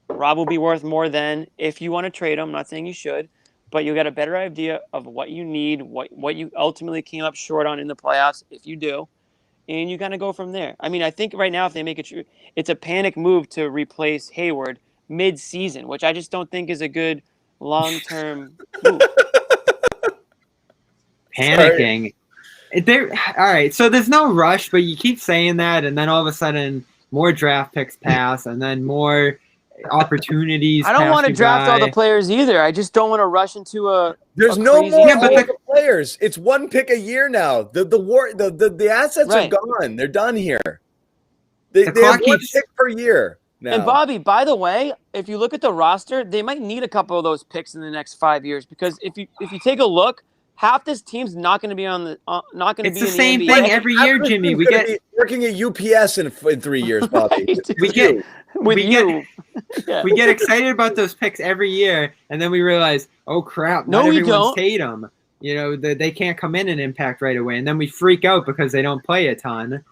Rob will be worth more than if you want to trade him. I'm not saying you should, but you'll get a better idea of what you need, what you ultimately came up short on in the playoffs, if you do, and you kind of go from there. I mean, I think right now if they make it true, it's a panic move to replace Hayward mid-season, which I just don't think is a good long-term move. Panicking. All right, so there's no rush, but you keep saying that, and then all of a sudden more draft picks pass, and then more opportunities. I don't want to draft all the players either. I just don't want to rush into a. There's no more the players. It's 1 pick a year now. The assets are gone. They're done here. They have 1 pick per year now. And Bobby, by the way, if you look at the roster, they might need a couple of those picks in the next 5 years because if you take a look, half this team's not going to be on the not going to be. It's the same thing every year, Jimmy. We get working at UPS in 3 years, Bobby. we get excited about those picks every year, and then we realize, oh crap, not everyone's Tatum. They can't come in and impact right away, and then we freak out because they don't play a ton.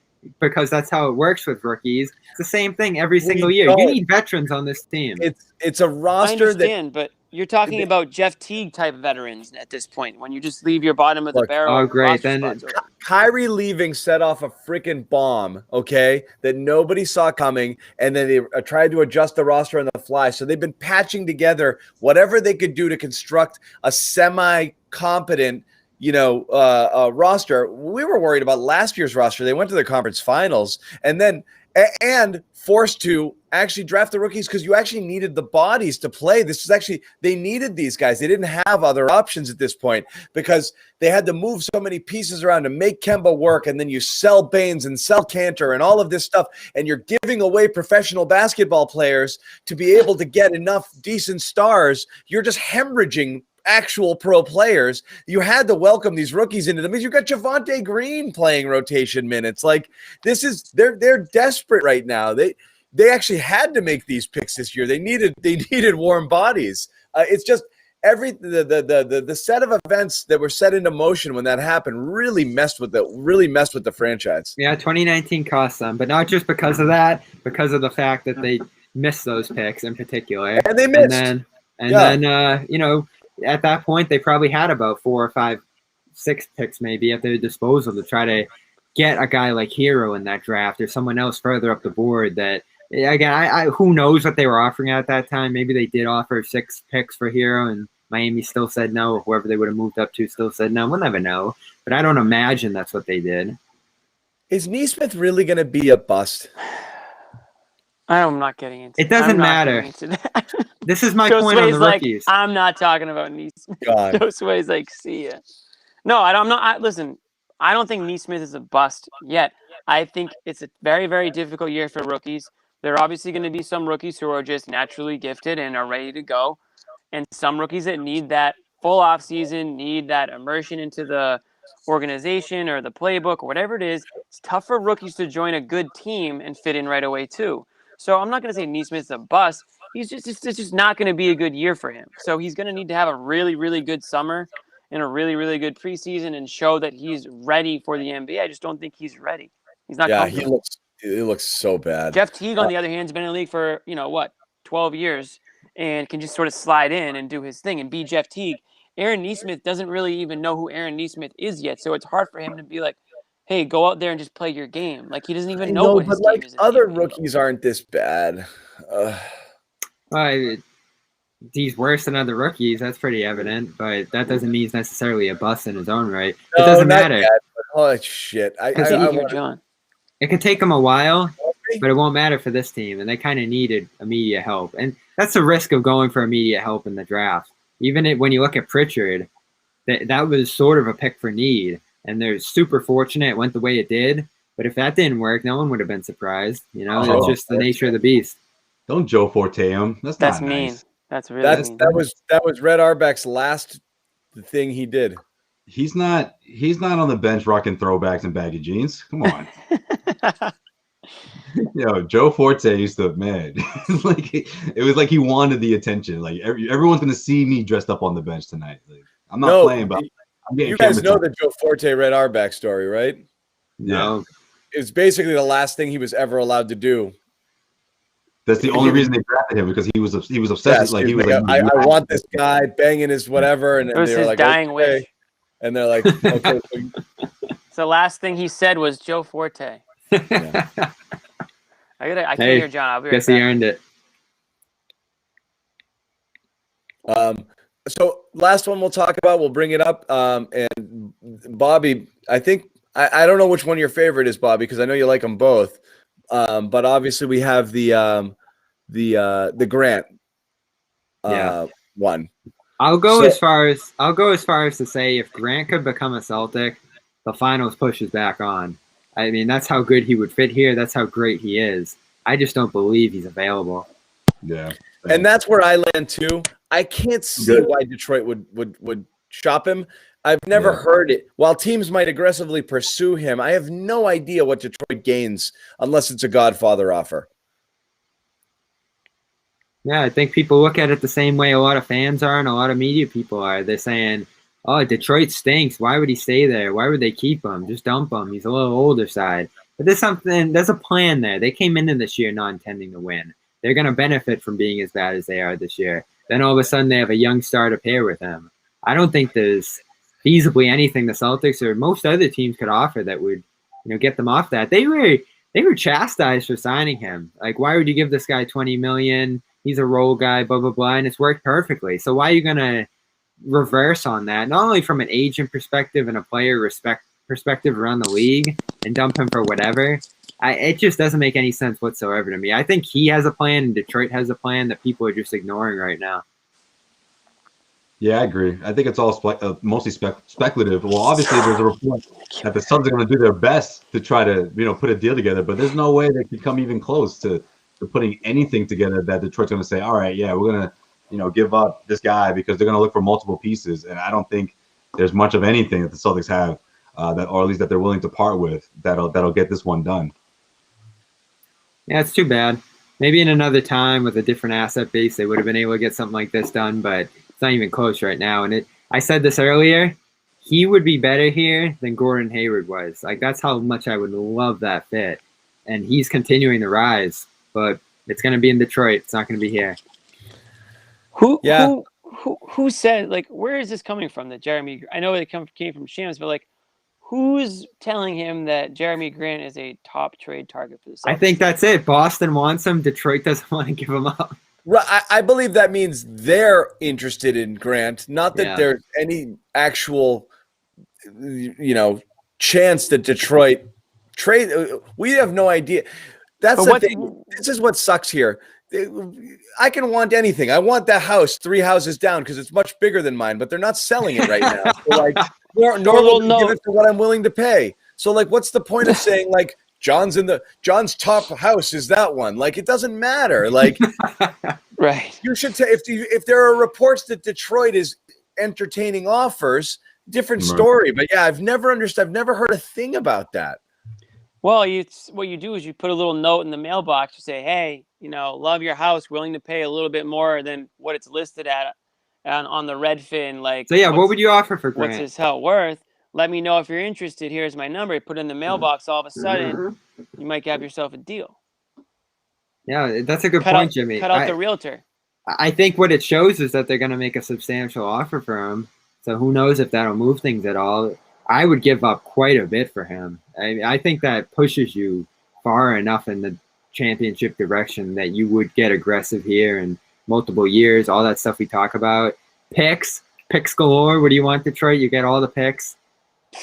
Because that's how it works with rookies. It's the same thing every single year. You need veterans on this team. It's a roster. I understand, but you're talking about Jeff Teague type veterans at this point when you just leave your bottom of the barrel. Oh, great. Then Kyrie leaving set off a freaking bomb, okay, that nobody saw coming, and then they tried to adjust the roster on the fly. So they've been patching together whatever they could do to construct a semi-competent roster. We were worried about last year's roster. They went to the conference finals and then forced to actually draft the rookies because you actually needed the bodies to play. They needed these guys. They didn't have other options at this point because they had to move so many pieces around to make Kemba work. And then you sell Baines and sell Cantor and all of this stuff. And you're giving away professional basketball players to be able to get enough decent stars. You're just hemorrhaging actual pro players. You had to welcome these rookies into them. You got Javonte Green playing rotation minutes. Like they're desperate right now. They actually had to make these picks this year. They needed warm bodies. It's just the set of events that were set into motion when that happened really messed with the franchise. Yeah, 2019 cost them, but not just because of that, because of the fact that they missed those picks in particular. And they missed. And then at that point, they probably had about 4 or 5, 6 picks maybe at their disposal to try to get a guy like Hero in that draft or someone else further up the board that, again, who knows what they were offering at that time. Maybe they did offer 6 picks for Hero and Miami still said no, or whoever they would have moved up to still said no. We'll never know. But I don't imagine that's what they did. Is Nesmith really going to be a bust? I'm not getting into it. It doesn't matter. This is my point on the rookies. I'm not talking about Nesmith. Josue's like, see ya. No, I'm not. Listen, I don't think Nesmith is a bust yet. I think it's a very, very difficult year for rookies. There are obviously going to be some rookies who are just naturally gifted and are ready to go. And some rookies that need that full off season, need that immersion into the organization or the playbook or whatever it is. It's tough for rookies to join a good team and fit in right away too. So I'm not going to say Nesmith's a bust. It's just not going to be a good year for him. So he's going to need to have a really, really good summer and a really, really good preseason and show that he's ready for the NBA. I just don't think he's ready. He's not. Yeah, he looks so bad. Jeff Teague, on the other hand, has been in the league for 12 years and can just sort of slide in and do his thing and be Jeff Teague. Aaron Nesmith doesn't really even know who Aaron Nesmith is yet, so it's hard for him to be like, hey, go out there and just play your game. Like, he doesn't even know what his game is. Other rookies aren't this bad. He's worse than other rookies. That's pretty evident, but that doesn't mean he's necessarily a bust in his own right. It doesn't matter. Oh, shit. John. It could take him a while, but it won't matter for this team, and they kind of needed immediate help. And that's the risk of going for immediate help in the draft. Even when you look at Pritchard, that was sort of a pick for need. And they're super fortunate it went the way it did. But if that didn't work, no one would have been surprised. It's just the nature of the beast. Don't Joe Forte him. That's not mean. Nice. That's really mean. That was Red Auerbach's last thing he did. He's not on the bench rocking throwbacks and baggy jeans. Come on. Joe Forte used to, man. It was like he wanted the attention. Like everyone's gonna see me dressed up on the bench tonight. Like, I'm not playing, but you guys know the Joe Forte Red Auerbach story, right? Yeah. It's basically the last thing he was ever allowed to do. That's the only reason they drafted him, because he was obsessed. Yes, I want this guy banging his whatever, and it was they were his like, dying okay. wish. And they're like, okay. So the last thing he said was Joe Forte. Yeah. I can hear John. I'll be right guess back. he earned it. So last one we'll talk about, we'll bring it up. And Bobby, I think I don't know which one your favorite is, Bobby, because I know you like them both. But obviously we have the Grant one. I'll go as far as to say if Grant could become a Celtic, the finals pushes back on. I mean, that's how good he would fit here. That's how great he is. I just don't believe he's available. Yeah. And that's where I land too. I can't see why Detroit would shop him. I've never heard it. While teams might aggressively pursue him, I have no idea what Detroit gains unless it's a Godfather offer. Yeah, I think people look at it the same way a lot of fans are and a lot of media people are. They're saying, oh, Detroit stinks. Why would he stay there? Why would they keep him? Just dump him. He's a little older side. But there's a plan there. They came into this year not intending to win. They're going to benefit from being as bad as they are this year. Then all of a sudden they have a young star to pair with him. I don't think there's feasibly anything the Celtics or most other teams could offer that would, get them off that. They were chastised for signing him. Like, why would you give this guy $20 million? He's a role guy, blah, blah, blah, and it's worked perfectly. So why are you going to reverse on that, not only from an agent perspective and a player perspective around the league, and dump him for whatever. It just doesn't make any sense whatsoever to me. I think he has a plan and Detroit has a plan that people are just ignoring right now. Yeah, I agree. I think it's all mostly speculative. Well, obviously, there's a report that the Suns are going to do their best to try to, put a deal together. But there's no way they could come even close to putting anything together that Detroit's going to say, all right, yeah, we're going to, give up this guy, because they're going to look for multiple pieces. And I don't think there's much of anything that the Celtics have or at least that they're willing to part with that'll get this one done. Yeah, it's too bad. Maybe in another time with a different asset base, they would have been able to get something like this done, but it's not even close right now. And I said this earlier, he would be better here than Gordon Hayward was. Like, that's how much I would love that fit. And he's continuing to rise, but it's going to be in Detroit. It's not going to be here. Who said, like, where is this coming from that Jerami, I know it came from Shams, but like, who's telling him that Jerami Grant is a top trade target for the Celtics? I think that's it. Boston wants him. Detroit doesn't want to give him up. Right. I believe that means they're interested in Grant, not that there's any actual, chance that Detroit trade. We have no idea. That's the thing. This is what sucks here. I can want anything. I want that house 3 houses down because it's much bigger than mine, but they're not selling it right now. So like, nor will they give it for what I'm willing to pay. So like, what's the point of saying like John's top house is that one? Like, it doesn't matter. Like, right? You should say if there are reports that Detroit is entertaining offers, different story. But yeah, I've never heard a thing about that. Well, what you do is you put a little note in the mailbox. You say, hey, love your house, willing to pay a little bit more than what it's listed at on the Redfin. Like, so yeah, what would you offer for Grant? What's his hell worth? Let me know if you're interested. Here's my number. You put it in the mailbox. All of a sudden, you might have yourself a deal. Yeah, that's a good point, Jimmy. Cut out the realtor. I think what it shows is that they're going to make a substantial offer for him. So who knows if that'll move things at all. I would give up quite a bit for him. I think that pushes you far enough in the championship direction that you would get aggressive here in multiple years, all that stuff we talk about. Picks galore. What do you want, Detroit? You get all the picks.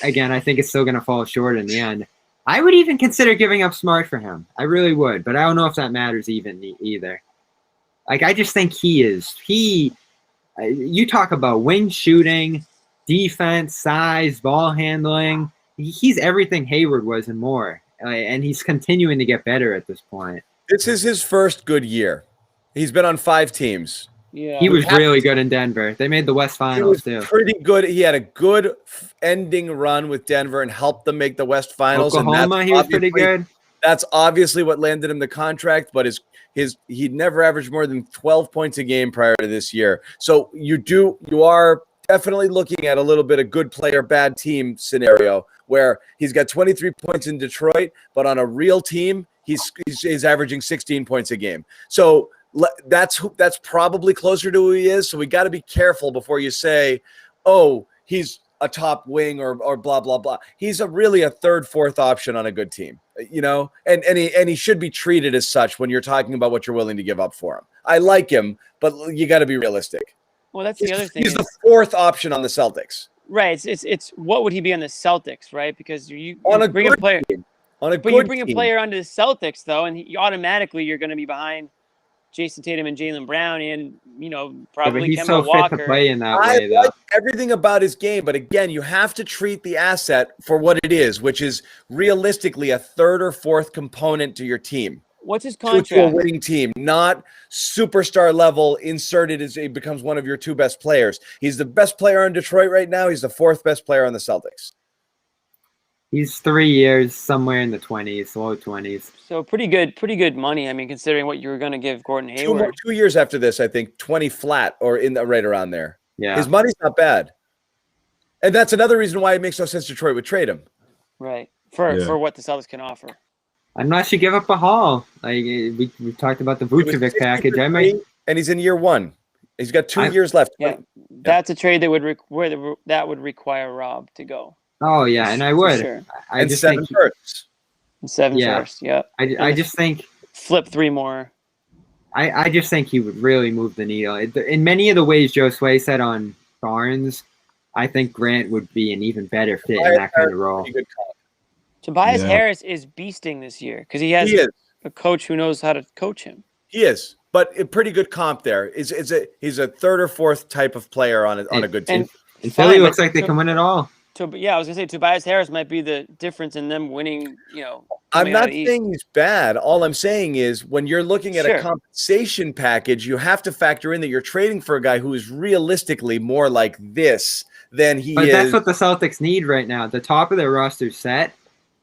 Again, I think it's still going to fall short in the end. I would even consider giving up Smart for him. I really would, but I don't know if that matters either. Like, I just think you talk about wing shooting, defense, size, ball handling. He's everything Hayward was and more. And he's continuing to get better at this point. This is his first good year. He's been on 5 teams. Yeah, he was really good in Denver. They made the West Finals too. Pretty good. He had a good ending run with Denver and helped them make the West Finals. Oklahoma, he was pretty good. That's obviously what landed him the contract, but he'd never averaged more than 12 points a game prior to this year. So you are definitely looking at a little bit of good player, bad team scenario where he's got 23 points in Detroit, but on a real team, he's averaging 16 points a game. So that's probably closer to who he is. So we got to be careful before you say, oh, he's a top wing or blah, blah, blah. He's really a third, fourth option on a good team, and he should be treated as such when you're talking about what you're willing to give up for him. I like him, but you got to be realistic. Well, that's the other thing. He's the fourth option on the Celtics. Right. It's what would he be on the Celtics, right? Because you bring a player team. But you bring a player onto the Celtics, though, and automatically you're going to be behind Jason Tatum and Jaylen Brown and, probably he's Kemba so Walker. fit to play in that way, I though. like everything about his game, but again, you have to treat the asset for what it is, which is realistically a third or fourth component to your team. What's his contract? To a winning team, not superstar level inserted as he becomes one of your 2 best players. He's the best player in Detroit right now. He's the 4th best player on the Celtics. He's 3 years, somewhere in the 20s, low 20s. So pretty good money. I mean, considering what you were going to give Gordon Hayward. 2 years after this, I think 20 flat or right around there. Yeah, his money's not bad, and that's another reason why it makes no sense Detroit would trade him. Right for what the Celtics can offer. I'm not sure give up a haul. Like we talked about the Vucevic package. And he's in year 1. He's got 2 years left. Yeah, that's a trade that would require Rob to go. Oh yeah, and I would. Sure. I and just 7 think firsts. 7 firsts. Yeah. I just think flip 3 more. I just think he would really move the needle in many of the ways Joe Sway said on Barnes, I think Grant would be an even better fit in that kind of role. Tobias Harris is beasting this year because he has a coach who knows how to coach him. He is, but a pretty good comp there. He's a third or fourth type of player on a good team. And Philly looks like they can win it all. I was gonna say Tobias Harris might be the difference in them winning. I'm not saying he's bad. All I'm saying is when you're looking at a compensation package, you have to factor in that you're trading for a guy who is realistically more like this than he is. But that's what the Celtics need right now. The top of their roster set.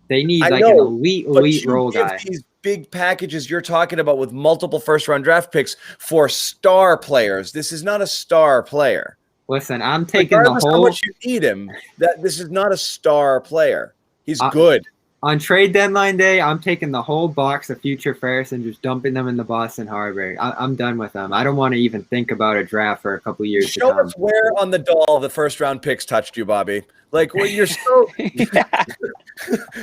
They need an elite role guy. These big packages you're talking about with multiple first-round draft picks for star players. This is not a star player. Listen, I'm taking the whole. How much you need him? This is not a star player. He's good. On trade deadline day, I'm taking the whole box of future firsts and just dumping them in the Boston Harbor. I'm done with them. I don't want to even think about a draft for a couple years. Show us where on the doll the first-round picks touched you, Bobby. Like, well, you're so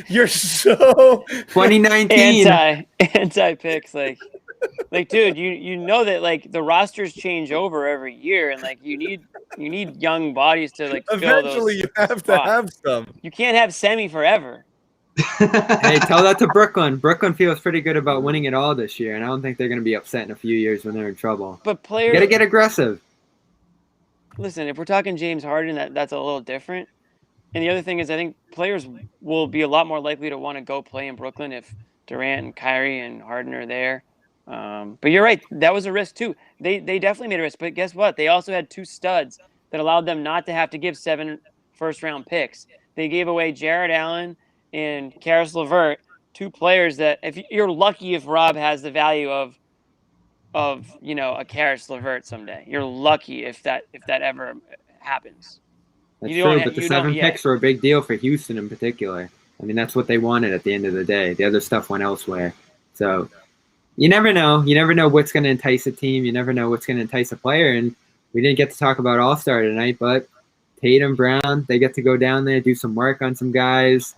you're so 2019 anti picks, like dude, you know that like the rosters change over every year, and like you need young bodies to like eventually fill those you have to have some. You can't have Semi forever. Hey, tell that to Brooklyn. Brooklyn feels pretty good about winning it all this year, and I don't think they're going to be upset in a few years when they're in trouble. But players got to get aggressive. Listen, if we're talking James Harden, that's a little different. And the other thing is, I think players will be a lot more likely to want to go play in Brooklyn if Durant and Kyrie and Harden are there. But you're right, that was a risk too. They definitely made a risk. But guess what? They also had 2 studs that allowed them not to have to give 7 first-round picks. They gave away Jared Allen and Karis LeVert, 2 players that if you're lucky if Rob has the value of a Karis LeVert someday. You're lucky if that ever happens. That's true, but the 7 picks were a big deal for Houston in particular. I mean, that's what they wanted at the end of the day. The other stuff went elsewhere. So you never know. You never know what's going to entice a team. You never know what's going to entice a player. And we didn't get to talk about All-Star tonight, but Tatum, Brown, they get to go down there, do some work on some guys,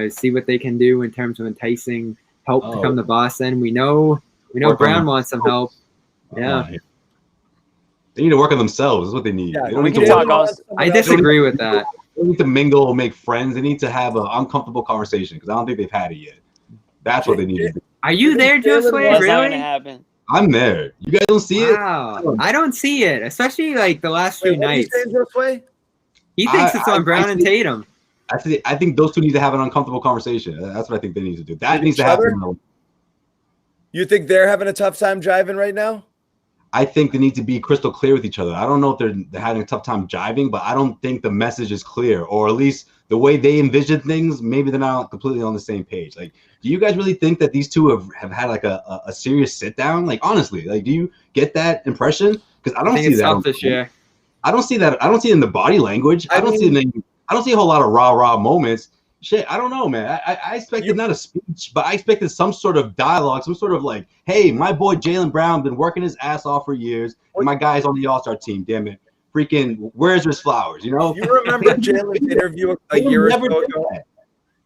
see what they can do in terms of enticing help to come to Boston. We know Brown wants some help. Yeah. They need to work on themselves. Is what they need. Yeah, they don't need to talk. I disagree with that. They need to mingle, make friends. They need to have an uncomfortable conversation because I don't think they've had it yet. That's what they need to do. Are you there, Josue? Really? Happen. I'm there. You guys don't see it? Wow. I don't see it, especially like the last few nights. He thinks it's on Brown and Tatum. I think those two need to have an uncomfortable conversation. That's what I think they need to do. That needs to happen. You think they're having a tough time jiving right now? I think they need to be crystal clear with each other. I don't know if they're having a tough time jiving, but I don't think the message is clear, or at least the way they envision things, maybe they're not completely on the same page. Like, do you guys really think that these two have had like a serious sit down? Like, honestly, like, do you get that impression? Because I don't see that this year. I don't see that. I don't see it in the body language. I don't see a whole lot of rah moments. Shit, I don't know, man. I expected not a speech, but I expected some sort of dialogue, some sort of like, hey, my boy Jaylen Brown been working his ass off for years, and my guy's on the All-Star team, damn it. Freaking, where's his flowers, You remember Jaylen's interview a year ago?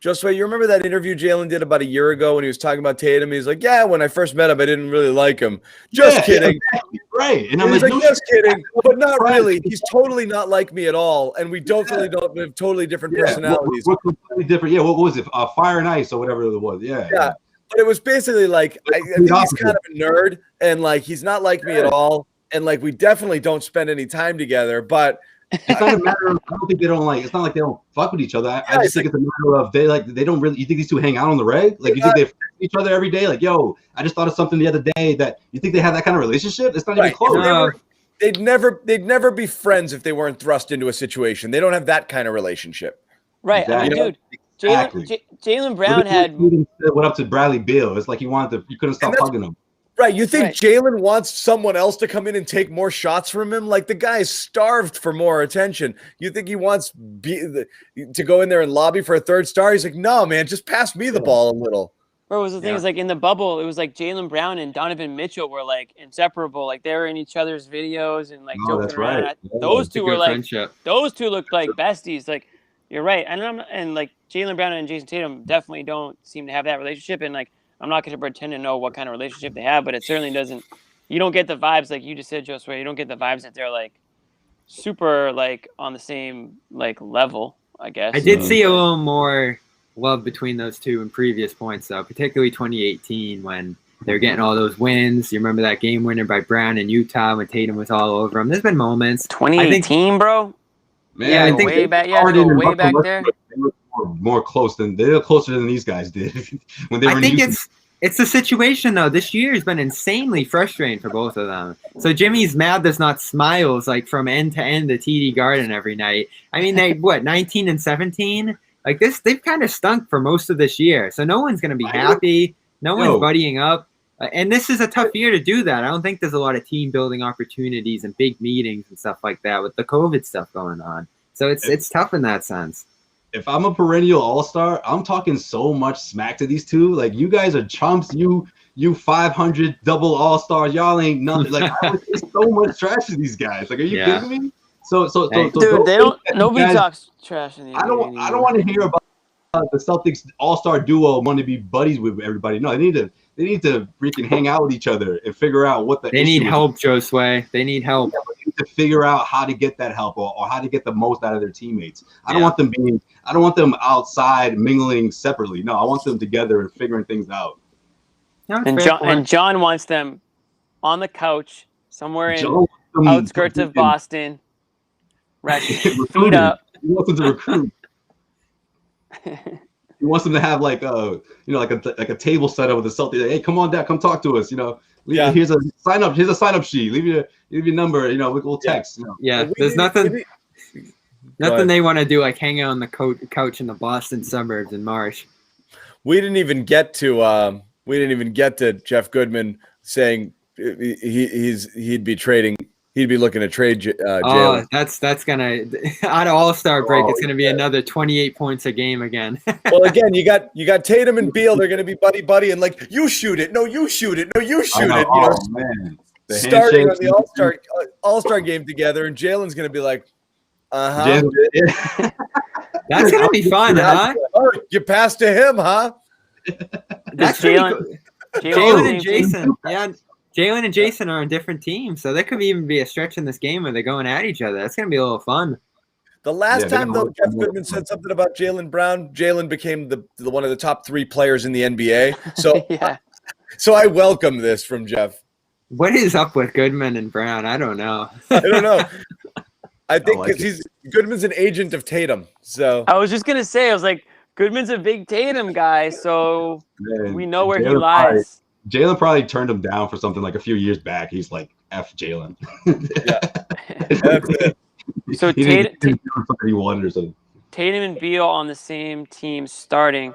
Josue, you remember that interview Jaylen did about a year ago when he was talking about Tatum? He's like, yeah, when I first met him, I didn't really like him. Just kidding. Exactly. Right. And I'm like, just kidding, but not really. He's totally not like me at all. And we don't have totally different personalities. We're completely different. Yeah, what was it? Fire and Ice or whatever it was. Yeah. But it was basically like, I think he's kind of a nerd, and like, he's not like me at all. And like, we definitely don't spend any time together, but it's not a matter of, I don't think they don't like, it's not like they don't fuck with each other. I just think it's a matter of they don't really, you think these two hang out on the reg? Like, you think they fuck each other every day? Like, yo, I just thought of something the other day that you think they have that kind of relationship? It's not even close. They'd never be friends if they weren't thrust into a situation. They don't have that kind of relationship. Right. Exactly. I mean, dude, Jaylen Brown had went up to Bradley Beal. It's like you couldn't stop hugging him. Right, you think Jaylen wants someone else to come in and take more shots from him? Like, the guy is starved for more attention. You think he wants to go in there and lobby for a third star? He's like, no, man, just pass me the ball a little. Bro, the thing is, like, in the bubble, it was like Jaylen Brown and Donovan Mitchell were like inseparable. Like, they were in each other's videos and like joking around. Right. Those two were like friendship. Those two looked like besties. Like, you're right, and like Jaylen Brown and Jason Tatum definitely don't seem to have that relationship, and like, I'm not going to pretend to know what kind of relationship they have, but it certainly doesn't. You don't get the vibes like you just said, Josue. You don't get the vibes that they're like super like on the same like level, I guess. I did see a little more love between those two in previous points, though, particularly 2018 when they're getting all those wins. You remember that game winner by Brown in Utah when Tatum was all over him. There's been moments. 2018, bro. Man, yeah, I think way back. Yeah, way back there. They were more close than they were closer than these guys did when they were. I think it's the situation though. This year has been insanely frustrating for both of them. So Jimmy's mad there's not smiles like from end to end at TD Garden every night. I mean, they 19 and 17 like this. They've kind of stunk for most of this year. So no one's gonna be happy. No one's buddying up. And this is a tough year to do that. I don't think there's a lot of team building opportunities and big meetings and stuff like that with the COVID stuff going on. So it's tough in that sense. If I'm a perennial all-star, I'm talking so much smack to these two. Like, you guys are chumps. You 500 double all-stars. Y'all ain't nothing. Like, there's so much trash to these guys. Like, are you kidding me? So dude, they don't. Nobody talks trash in the NBA. I don't want to hear about the Celtics all-star duo want to be buddies with everybody. No, they need to freaking hang out with each other and figure out what they need help, Josue. They need help. Yeah, they need to figure out how to get that help or how to get the most out of their teammates. I don't want them outside mingling separately. No, I want them together and figuring things out. And John wants them on the couch somewhere in outskirts of Boston, feet up. He wants them to recruit. He wants them to have like like a table set up with the Celtics. Like, hey, come on down, come talk to us. Here's a sign up sheet. Leave your number. We'll text. Yeah, there's nothing they want to do like hang out on the couch in the Boston suburbs in March. We didn't even get to Jeff Goodman saying he'd be looking to trade Jalen. That's gonna out of All-Star break. It's gonna be another 28 points a game again. Well, again, you got Tatum and Beal. They're gonna be buddy, and like you shoot it, no, you shoot it, no, you shoot it. Man. Starting on the All-Star game together, and Jalen's gonna be like, That's gonna be fun, huh? Oh, you passed to him, huh? That's Jalen and Jason. Yeah. Jalen and Jason are on different teams, so there could even be a stretch in this game where they're going at each other. That's going to be a little fun. The last time, though, Jeff Goodman said something about Jaylen Brown. Jalen became the one of the top 3 players in the NBA. So, so I welcome this from Jeff. What is up with Goodman and Brown? I don't know. I don't know. I think because Goodman's an agent of Tatum. So I was just gonna say, I was like, Goodman's a big Tatum guy, so we know where he lies. Jalen probably turned him down for something like a few years back. He's like, F Jalen. So he wanted or something. Tatum and Beal on the same team starting.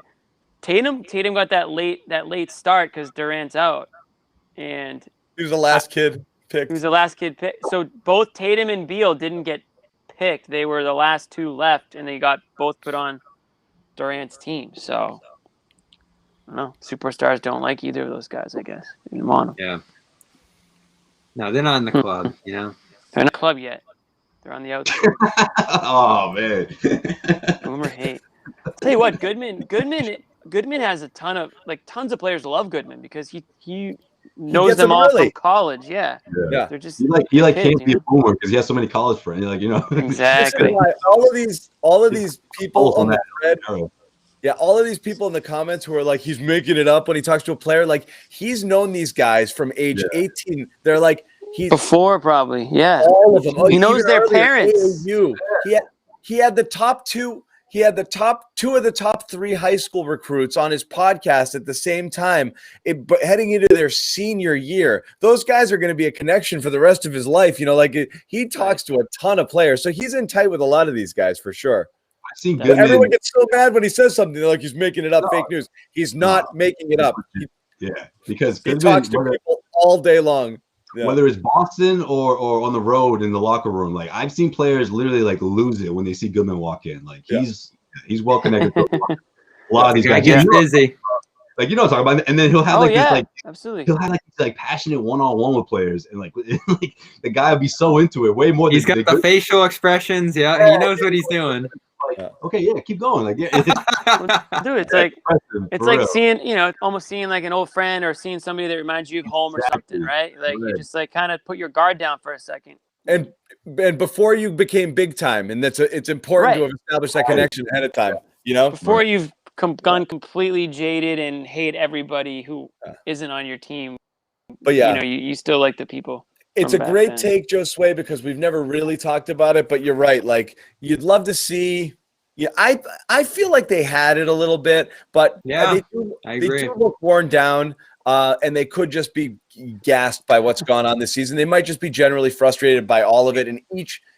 Tatum got that late start because Durant's out, and he was the last kid picked. He was the last kid picked. So both Tatum and Beal didn't get picked. They were the last 2 left, and they got both put on Durant's team. So. No, superstars don't like either of those guys, I guess. You didn't want them. Yeah. No, they're not in the club, They're not in the club yet. They're on the outside. Oh, man. Boomer hate. I'll tell you what, Goodman has tons of players love Goodman because he knows them all from college. Yeah. They're just he can't be a boomer because he has so many college friends. Exactly. All of these people on the thread. Yeah, all of these people in the comments who are like, he's making it up when he talks to a player. Like, he's known these guys from age 18. They're like, before probably, all of them. He knows their parents. He had the top 2. He had the top 2 of the top 3 high school recruits on his podcast at the same time, heading into their senior year. Those guys are going to be a connection for the rest of his life. He talks to a ton of players, so he's in tight with a lot of these guys for sure. Everyone gets so mad when he says something. They're like, he's making it up, fake news. He's not making it up. Because he talks to people all day long. Yeah. Whether it's Boston or on the road in the locker room, like I've seen players literally like lose it when they see Goodman walk in. Like he's well connected to a lot of these guys. He's busy. Like what I'm talking about, and then he'll have absolutely. He'll have like passionate one-on-one with players, and like the guy will be so into it, way more. He's got the facial expressions. Yeah, he knows what he's doing. Okay, keep going. Dude, it's like seeing, almost seeing like an old friend or seeing somebody that reminds you of home or something, right? Like you just like kind of put your guard down for a second. And and before you became big time, and it's important to have established that connection ahead of time. Before you've gone completely jaded and hate everybody who isn't on your team. But you still like the people. It's a great take, Josue, because we've never really talked about it. But you're right. Like, you'd love to see. Yeah, I feel like they had it a little bit, but I agree. They do look worn down, and they could just be gassed by what's gone on this season. They might just be generally frustrated by all of it, and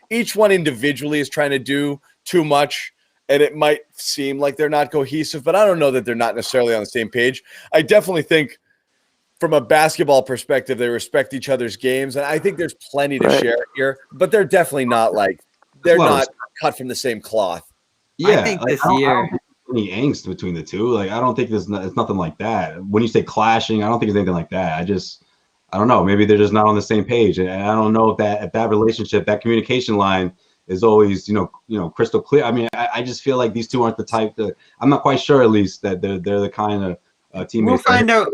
each one individually is trying to do too much, and it might seem like they're not cohesive. But I don't know that they're not necessarily on the same page. I definitely think, from a basketball perspective, they respect each other's games, and I think there's plenty to share here. But they're definitely not not cut from the same cloth. Yeah, I think this year, I don't think there's any angst between the two. Like, I don't think it's nothing like that. When you say clashing, I don't think it's anything like that. I don't know. Maybe they're just not on the same page, and I don't know if that relationship, that communication line, is always crystal clear. I mean, I just feel like these two aren't the type that I'm not quite sure, at least, that they're the kind of teammates. We'll find out.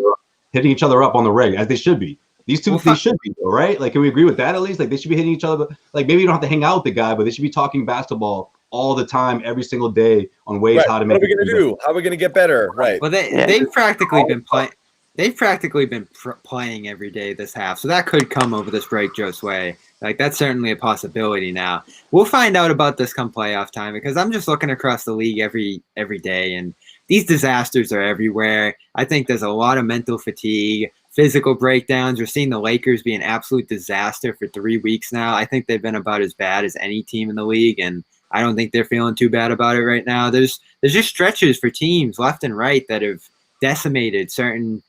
Hitting each other up on the reg, as they should be. These two, they should be, though, right? Like, can we agree with that at least? Like, they should be hitting each other. Like, maybe you don't have to hang out with the guy, but they should be talking basketball all the time, every single day, on ways how to make. What are we going to do? How are we going to get better? Right. Well, they've practically been playing. They've practically been playing every day this half, so that could come over this break, Josue. Like, that's certainly a possibility now. We'll find out about this come playoff time, because I'm just looking across the league every day, and these disasters are everywhere. I think there's a lot of mental fatigue, physical breakdowns. We're seeing the Lakers be an absolute disaster for 3 weeks now. I think they've been about as bad as any team in the league, and I don't think they're feeling too bad about it right now. There's just stretches for teams left and right that have decimated certain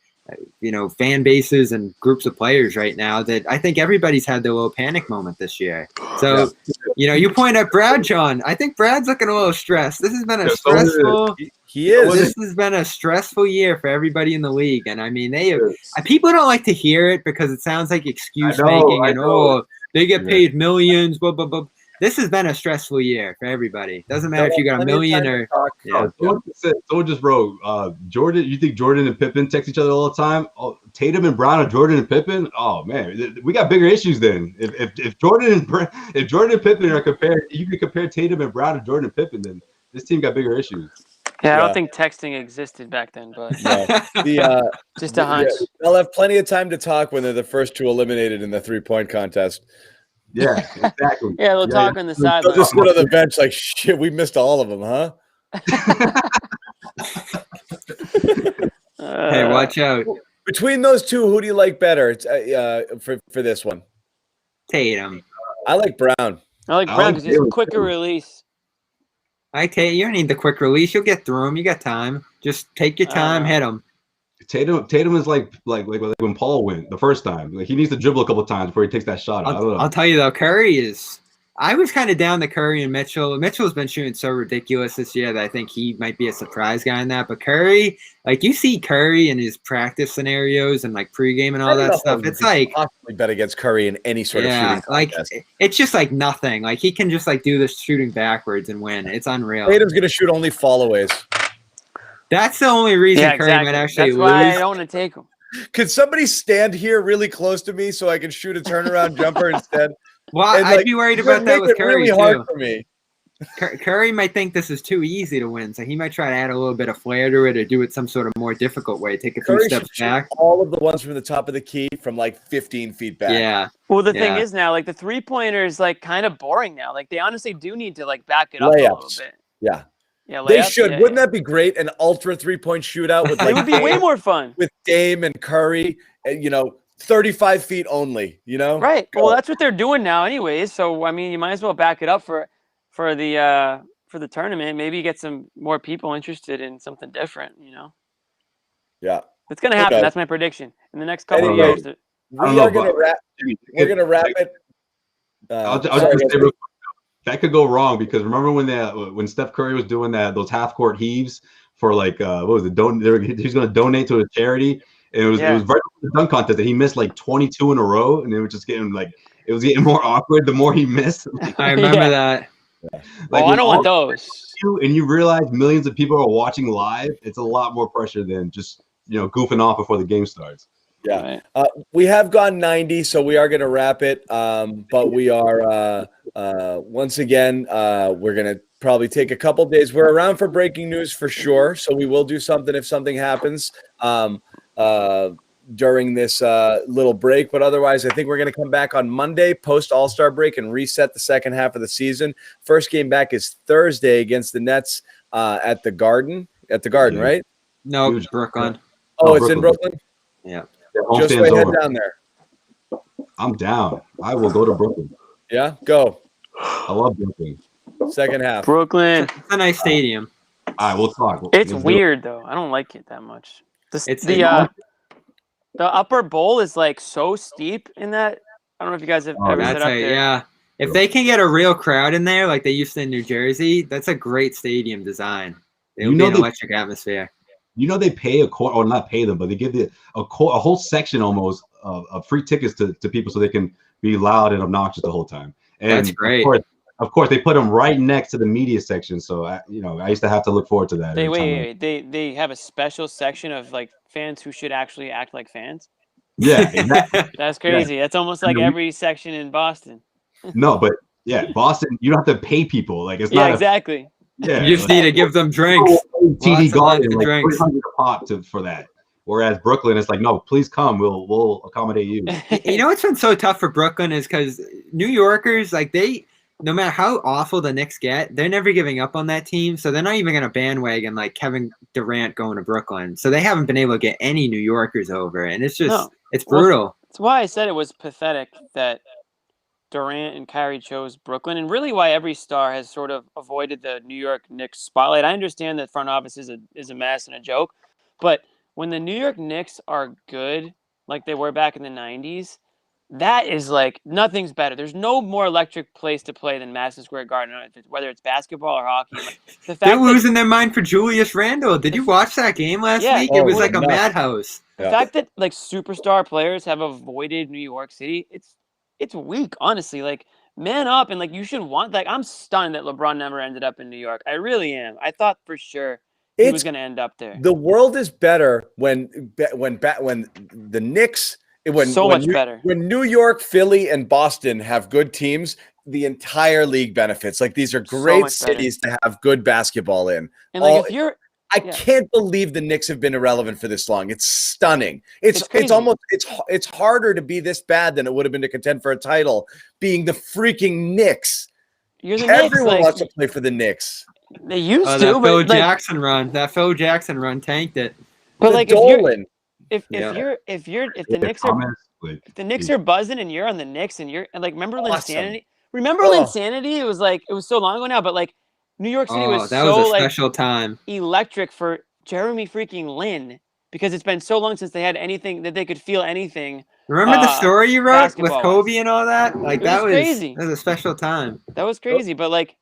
fan bases and groups of players right now, that I think everybody's had their little panic moment this year. So, you point out Brad, John. I think Brad's looking a little stressed. This has been a stressful. He is. This has been a stressful year for everybody in the league, and I mean, people don't like to hear it because it sounds like excuse making and they get paid millions. Blah blah blah. This has been a stressful year for everybody. Doesn't matter if you got a million or. Someone just wrote, Jordan. You think Jordan and Pippen text each other all the time? Oh, Tatum and Brown, or Jordan and Pippen? Oh man, we got bigger issues then. If Jordan and Pippen are compared, you can compare Tatum and Brown to Jordan and Pippen. Then this team got bigger issues. Yeah, I don't think texting existed back then, but just a hunch. They'll have plenty of time to talk when they're the first two eliminated in the 3-point contest. Yeah, exactly. Yeah, they'll talk on the sideline. They'll just sit on the bench like, shit, we missed all of them, huh? Hey, watch out. Between those two, who do you like better for this one? Tatum. I like Brown. I like Brown because he's a quicker release. I tell you, you don't need the quick release. You'll get through him. You got time. Just take your time, hit him. Tatum is like when Paul went the first time. Like, he needs to dribble a couple of times before he takes that shot. I don't know. I'll tell you though, Curry is. I was kind of down to Curry and Mitchell. Mitchell's been shooting so ridiculous this year that I think he might be a surprise guy in that. But Curry, like, you see Curry in his practice scenarios and like pregame and all that stuff. It's like possibly bet against Curry in any sort of shooting contest. Like it's just like nothing. Like, he can just like do this shooting backwards and win. It's unreal. Tatum's gonna shoot only followaways. That's the only reason Curry might actually lose. That's why I don't want to take him. Could somebody stand here really close to me so I can shoot a turnaround jumper instead? Well, I'd be worried about that with Curry, really hard for me. Curry might think this is too easy to win, so he might try to add a little bit of flair to it or do it some sort of more difficult way. Take a few steps back. All of the ones from the top of the key from like 15 feet back. Yeah. Well, the thing is now, like, the 3-pointer is like kind of boring now. Like, they honestly do need to like back it up a little bit. Yeah. Yeah, they should. Wouldn't that be great? An ultra 3-point shootout with like it would be way more fun with Dame and Curry, and 35 feet only. Right. Well, that's what they're doing now, anyways. So I mean, you might as well back it up for the tournament. Maybe get some more people interested in something different. Yeah, it's gonna happen. That's my prediction in the next couple of years. We're gonna wrap it. I'll just say real quick, that could go wrong because remember when Steph Curry was doing those half court heaves for like what was it? He was going to donate to a charity, and it was right before the dunk contest that he missed like 22 in a row, and it was just getting more awkward the more he missed. I remember that. Yeah. Like, I don't want those. And you realize millions of people are watching live. It's a lot more pressure than just goofing off before the game starts. Yeah. We have gone 90, so we are going to wrap it. But we are, once again, we're going to probably take a couple days. We're around for breaking news for sure. So we will do something if something happens during this little break. But otherwise, I think we're going to come back on Monday, post All-Star break, and reset the second half of the season. First game back is Thursday against the Nets at the Garden. At the Garden, right? No, Brooklyn. Oh, it's in Brooklyn? Yeah. Just way head down there. I'm down. I will go to Brooklyn. Yeah, go. I love Brooklyn. Second half. Brooklyn. It's a nice stadium. All right, we'll talk. It's weird though. I don't like it that much. The upper bowl is like so steep in that. I don't know if you guys have ever been up there. Yeah. If they can get a real crowd in there like they used to in New Jersey, that's a great stadium design. It'll be an electric atmosphere. You know they pay or not pay them, but they give a whole section almost of free tickets to people so they can be loud and obnoxious the whole time. And that's great. Of course, they put them right next to the media section, so I used to have to look forward to that. They have a special section of like fans who should actually act like fans. Yeah, exactly. That's crazy. Yeah. That's almost like every section in Boston. No, but yeah, Boston, you don't have to pay people. Like it's not exactly. Yeah, you just need to give them drinks. TD Garden, like $300 a pop for that. Whereas Brooklyn, it's like, no, please come. We'll accommodate you. You know what's been so tough for Brooklyn is because New Yorkers, like no matter how awful the Knicks get, they're never giving up on that team. So they're not even going to bandwagon like Kevin Durant going to Brooklyn. So they haven't been able to get any New Yorkers over. And it's just, it's brutal. Well, that's why I said it was pathetic that Durant and Kyrie chose Brooklyn, and really why every star has sort of avoided the New York Knicks spotlight. I understand that front office is a mess and a joke, but when the New York Knicks are good, like they were back in the 90s, that is like nothing's better. There's no more electric place to play than Madison Square Garden, whether it's basketball or hockey. The fact they're losing their mind for Julius Randle. Did you watch that game last week? It was like a madhouse. The fact that like superstar players have avoided New York City, it's weak, honestly. Like, man up, and like you should want. Like, I'm stunned that LeBron never ended up in New York. I really am. I thought for sure he was going to end up there. The world is better when the Knicks. Better. When New York, Philly, and Boston have good teams, the entire league benefits. Like, these are great cities to have good basketball in. And like, if you're I can't believe the Knicks have been irrelevant for this long. It's stunning. It's harder to be this bad than it would have been to contend for a title, being the freaking Knicks. Everyone wants to play for the Knicks. They used to. That Phil Jackson run. That Phil Jackson run tanked it. But like, if the Knicks are buzzing and you're on the Knicks and you're like, remember Linsanity? Remember Linsanity? It was so long ago now, but like. New York City was a special time. Electric for Jeremy freaking Lin because it's been so long since they had anything that they could feel anything. Remember the story you wrote with Kobe and all that? Like that was crazy. That was a special time. That was crazy, but like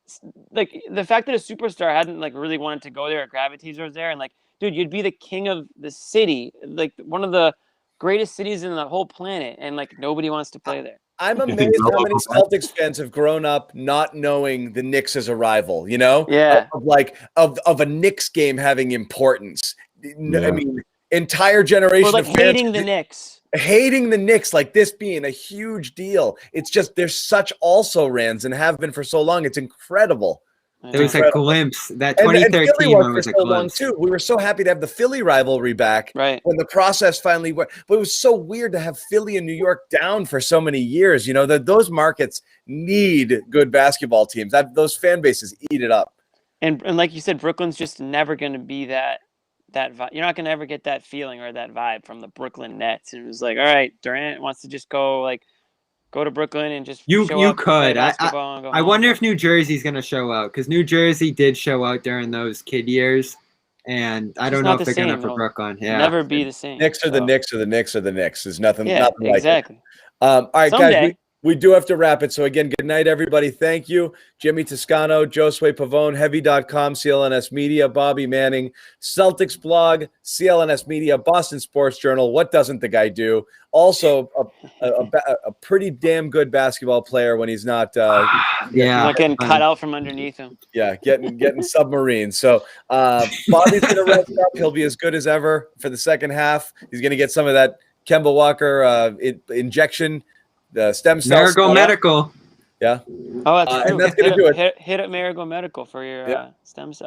the fact that a superstar hadn't like really wanted to go there or gravitate towards there, and like, dude, you'd be the king of the city, like one of the greatest cities in the whole planet, and like nobody wants to play there. I'm amazed how many Celtics fans have grown up not knowing the Knicks as a rival, you know? Yeah. Of a Knicks game having importance. Yeah. I mean, entire generation of fans hating the Knicks. Hating the Knicks, like this being a huge deal. It's just there's such also-rans and have been for so long. It's incredible. There was a glimpse. That 2013 one was a glimpse. Too. We were so happy to have the Philly rivalry back when the process finally went. But it was so weird to have Philly and New York down for so many years. You know, those markets need good basketball teams. Those fan bases eat it up. And like you said, Brooklyn's just never going to be that vibe. You're not going to ever get that feeling or that vibe from the Brooklyn Nets. It was like, all right, Durant wants to just go to Brooklyn and just you could. I wonder if New Jersey's going to show out because New Jersey did show out during those kid years, and I don't know if they're going to for Brooklyn. Yeah, never be the same. Knicks are the Knicks or the Knicks are the Knicks. There's nothing like exactly. It. All right, Someday. guys. We do have to wrap it. So again, good night, everybody. Thank you. Jimmy Toscano, Josue Pavone, Heavy.com, CLNS Media, Bobby Manning, Celtics Blog, CLNS Media, Boston Sports Journal. What doesn't the guy do? Also, a pretty damn good basketball player when he's not not getting cut out from underneath him. Yeah, getting submarine. So Bobby's gonna rest up. He'll be as good as ever for the second half. He's gonna get some of that Kemba Walker injection, the stem cells. Maragal Medical. Yeah. Oh, that's true. And that's going to do it. Hit up Maragal Medical for your stem cell.